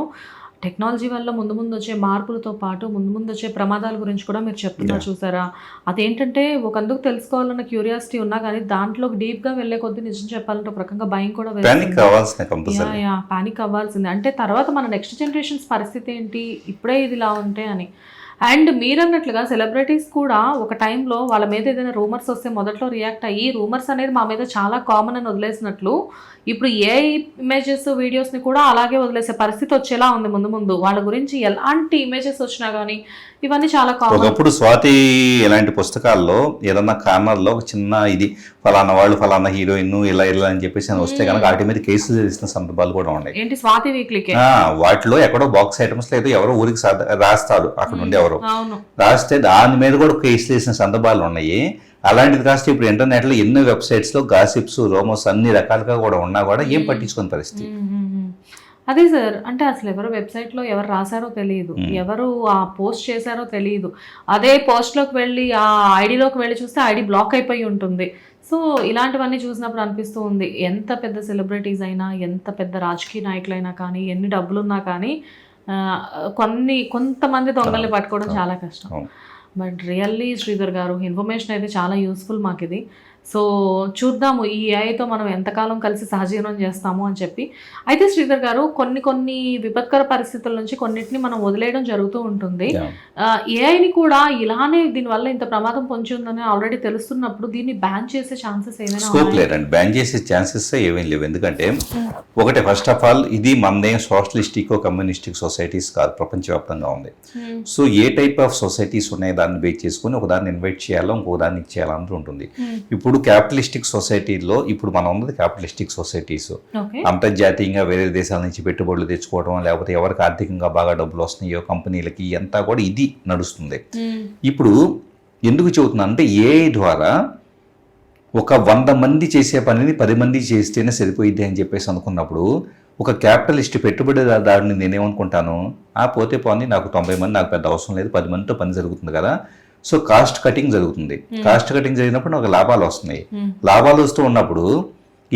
టెక్నాలజీ వల్ల ముందు ముందు వచ్చే మార్పులతో పాటు ముందు ముందు వచ్చే ప్రమాదాల గురించి కూడా మీరు చెప్తున్నారు చూసారా. అదేంటంటే ఒకందుకు తెలుసుకోవాలన్న క్యూరియాసిటీ ఉన్నా కానీ దాంట్లోకి డీప్గా వెళ్ళే కొద్దీ నిజం చెప్పాలంటే ఒక రకంగా భయం కూడా పానిక్ అవ్వాల్సిందే. అంటే తర్వాత మన నెక్స్ట్ జనరేషన్స్ పరిస్థితి ఏంటి, ఇప్పుడే ఇది ఇలా ఉంటే అని. అండ్ మీరన్నట్లుగా సెలబ్రిటీస్ కూడా ఒక టైంలో వాళ్ళ మీద ఏదైనా రూమర్స్ వస్తే మొదట్లో రియాక్ట్ అయ్యి రూమర్స్ అనేది మా మీద చాలా కామన్ అని వదిలేసినట్లు ఇప్పుడు ఏ ఇమేజెస్ వీడియోస్ని కూడా అలాగే వదిలేసే పరిస్థితి వచ్చేలా ఉంది. ముందు ముందు వాళ్ళ గురించి ఎలాంటి ఇమేజెస్ వచ్చినా కానీ ఇవన్నీ చాలా కామన్. ఒకప్పుడు స్వాతి ఇలాంటి పుస్తకాల్లో ఏదన్నా కార్నర్లో ఒక చిన్న ఇది ఫలానా వాళ్ళు ఫలానా హీరోయిన్ ఇలా ఇలా అని చెప్పేసి వస్తే కనుక వాటి మీద కేసులు చేసిన సందర్భాలు కూడా ఉన్నాయి. ఏంటి స్వాతి వీక్లీకే వాటిలో ఎక్కడో బాక్స్ ఐటమ్స్ లేదు, ఎవరో ఊరికి రాస్తారు అక్కడ నుండి ఎవరో రాస్తే దాని మీద కూడా కేసులు చేసిన సందర్భాలు ఉన్నాయి. అలాంటిది కాస్త ఇప్పుడు ఇంటర్నెట్లో ఎన్నో వెబ్సైట్స్లో గాసిప్స్ రోమోస్ అన్ని రకాలుగా కూడా ఉన్నా కూడా ఏం పట్టించుకునే పరిస్థితి. అదే సార్, అంటే అసలు ఎవరు వెబ్సైట్లో ఎవరు రాశారో తెలియదు, ఎవరు ఆ పోస్ట్ చేశారో తెలియదు. అదే పోస్ట్లోకి వెళ్ళి ఆ ఐడిలోకి వెళ్ళి చూస్తే ఐడి బ్లాక్ అయిపోయి ఉంటుంది. సో ఇలాంటివన్నీ చూసినప్పుడు అనిపిస్తూ ఉంది, ఎంత పెద్ద సెలబ్రిటీస్ అయినా ఎంత పెద్ద రాజకీయ నాయకులైనా కానీ ఎన్ని డబ్బులున్నా కానీ కొంతమంది దొంగల్ని పట్టుకోవడం చాలా కష్టం. బట్ రియల్లీ శ్రీధర్ గారు ఇన్ఫర్మేషన్ అయితే చాలా యూస్ఫుల్ మాకు ఇది. సో చూద్దాము ఈ ఏఐతో మనం ఎంతకాలం కలిసి సహజీవనం చేస్తాము అని చెప్పి. అయితే శ్రీధర్ గారు కొన్ని విపత్కర పరిస్థితుల నుంచి కొన్నిటిని మనం వదిలేయడం జరుగుతూ ఉంటుంది. ఏఐని కూడా ఇలానే దీనివల్ల ఇంత ప్రమాదం పొంచి ఉందని ఆల్రెడీ తెలుస్తున్నప్పుడు దీన్ని బ్యాన్ చేసే ఛాన్సెస్ ఏమైనా స్కోప్ లేదండి. బ్యాన్ చేసే ఛాన్సెస్ ఏమీ లేవు. ఎందుకంటే ఒకటి ఫస్ట్ ఆఫ్ ఆల్ ఇది మనదేం సోషలిస్టిక్ కమ్యూనిస్టిక్ సొసైటీస్ కాదు, ప్రపంచవ్యాప్తంగా ఉంది. So A type of societies ఉన్నాయి దాన్ని బేస్ చేసుకుని ఒకదాన్ని ఇన్వైట్ చేయాలో ఇంకో దాన్ని ఇచ్చేయాలంటూ ఉంటుంది. ఇప్పుడు ఇప్పుడు క్యాపిటలిస్టిక్ సొసైటీలో ఇప్పుడు మనం ఉన్నది క్యాపిటలిస్టిక్ సొసైటీస్, అంతర్జాతీయంగా వేరే దేశాల నుంచి పెట్టుబడులు తెచ్చుకోవడం, లేకపోతే ఎవరికి ఆర్థికంగా బాగా డబ్బులు వస్తున్నాయో కంపెనీలకి అంతా కూడా ఇది నడుస్తుంది. ఇప్పుడు ఎందుకు చెబుతున్నా అంటే ఏఐ ద్వారా ఒక 100 మంది చేసే పనిని 10 మంది చేస్తేనే సరిపోయిద్ది అని చెప్పేసి అనుకున్నప్పుడు ఒక క్యాపిటలిస్ట్ పెట్టుబడిదారుని నేనేమనుకుంటాను, పోతే పోనీ నాకు 90 మంది నాకు పెద్ద అవసరం లేదు, 10 మందితో పని జరుగుతుంది కదా. సో కాస్ట్ కటింగ్ జరుగుతుంది. కాస్ట్ కటింగ్ జరిగినప్పుడు నాకు లాభాలు వస్తున్నాయి. లాభాలు వస్తూ ఉన్నప్పుడు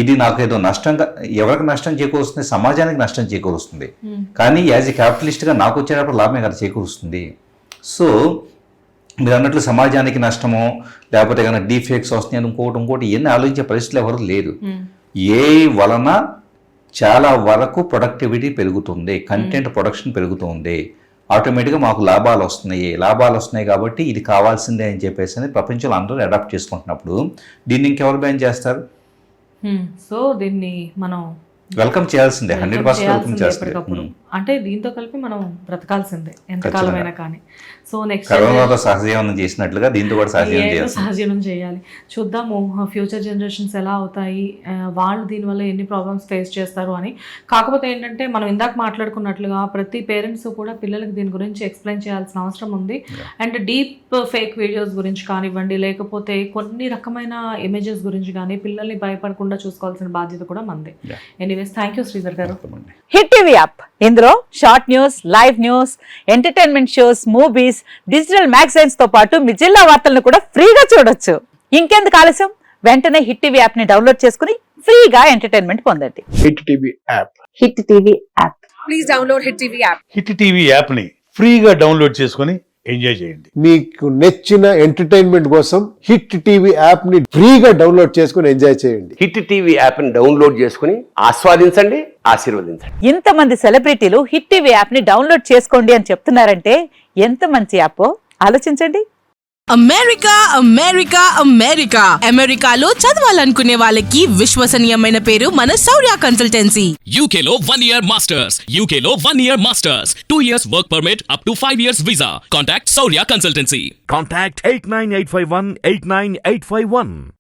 ఇది నాకు ఏదో నష్టంగా, ఎవరికి నష్టం చేకూరుస్తుంది, సమాజానికి నష్టం చేకూరుస్తుంది. కానీ యాజ్ ఎ క్యాపిటలిస్ట్గా నాకు వచ్చేటప్పుడు లాభమే కదా చేకూరుస్తుంది. సో మీరు అన్నట్లు సమాజానికి నష్టమో లేకపోతే కనుక డీఫేక్స్ వస్తున్నాయి ఇంకోటి ఇవన్నీ ఆలోచించే పరిస్థితులు ఎవరు లేదు. ఏ వలన చాలా వరకు ప్రొడక్టివిటీ పెరుగుతుంది, కంటెంట్ ప్రొడక్షన్ పెరుగుతుంది, ఆటోమేటిక్గా మాకు లాభాలు వస్తున్నాయి కాబట్టి ఇది కావాల్సిందే అని చెప్పేసి ప్రపంచంలో అందరూ అడాప్ట్ చేసుకుంటున్నప్పుడు దీన్ని ఇంకెవరు బ్యాన్ చేస్తారు? సో దీన్ని మనం వెల్కమ్ చేయాల్సిందే, 100% వెల్కమ్ చేయాల్సిందే. అంటే దీంతో కలిపి మనం బ్రతకాల్సిందే ఎంతకాలమైనా కానీ. సో నెక్స్ట్ కరోనాతో సహజీవనం చేసినట్లుగా దీంతో కూడా సహజీవనం చేయాలి. చూద్దాము ఫ్యూచర్ జనరేషన్స్ ఎలా అవుతాయి, వాళ్ళు దీనివల్ల ఎన్ని ప్రాబ్లమ్స్ ఫేస్ చేస్తారు అని. కాకపోతే ఏంటంటే మనం ఇందాక మాట్లాడుకున్నట్లుగా ప్రతి పేరెంట్స్ కూడా పిల్లలకి దీని గురించి ఎక్స్ప్లెయిన్ చేయాల్సిన అవసరం ఉంది. అండ్ డీప్ ఫేక్ వీడియోస్ గురించి కానివ్వండి, లేకపోతే కొన్ని రకమైన ఇమేజెస్ గురించి కానీ పిల్లల్ని భయపడకుండా చూసుకోవాల్సిన బాధ్యత కూడా మంది. ఎనీవేస్, థ్యాంక్ యూ శ్రీధర్ గారు. హిట్ టీవీ యాప్, ఇందులో short news, live news, entertainment shows, movies, digital magazines తో పాటు మీ జిల్లా వార్తలను కూడా ఫ్రీగా చూడొచ్చు. ఇంకెందుకు ఆలస్యం, వెంటనే హిట్ టీవీ యాప్ ని డౌన్లోడ్ చేసుకుని ఫ్రీగా ఎంటర్టైన్మెంట్ పొందండి. Hit TV app, hit TV app, please download hit TV app. Hit TV app ని ఫ్రీగా డౌన్లోడ్ చేసుకుని ఎంజాయ్ చేయండి. మీకు నచ్చిన ఎంటర్టైన్మెంట్ కోసం హిట్ టీవీ యాప్ ని ఫ్రీగా డౌన్లోడ్ చేసుకుని ఎంజాయ్ చేయండి. హిట్ టీవీ యాప్ ని డౌన్లోడ్ చేసుకుని ఆస్వాదించండి, ఆశీర్వదించండి. ఇంతమంది సెలబ్రిటీలు హిట్ టీవీ యాప్ ని డౌన్లోడ్ చేసుకోండి అని చెప్తున్నారంటే ఎంత మంచి యాప్ ఆలోచించండి. అమెరికా అమెరికా అమెరికా అమెరికాలో చదవాలనుకునే వాళ్ళకి విశ్వసనీయమైన పేరు మన శౌర్య కన్సల్టెన్సీ. UK లో 1 year masters, UK లో 1 year masters, 2 years work permit up to 5 years visa. Contact Saurya Consultancy. Contact 89851 89851.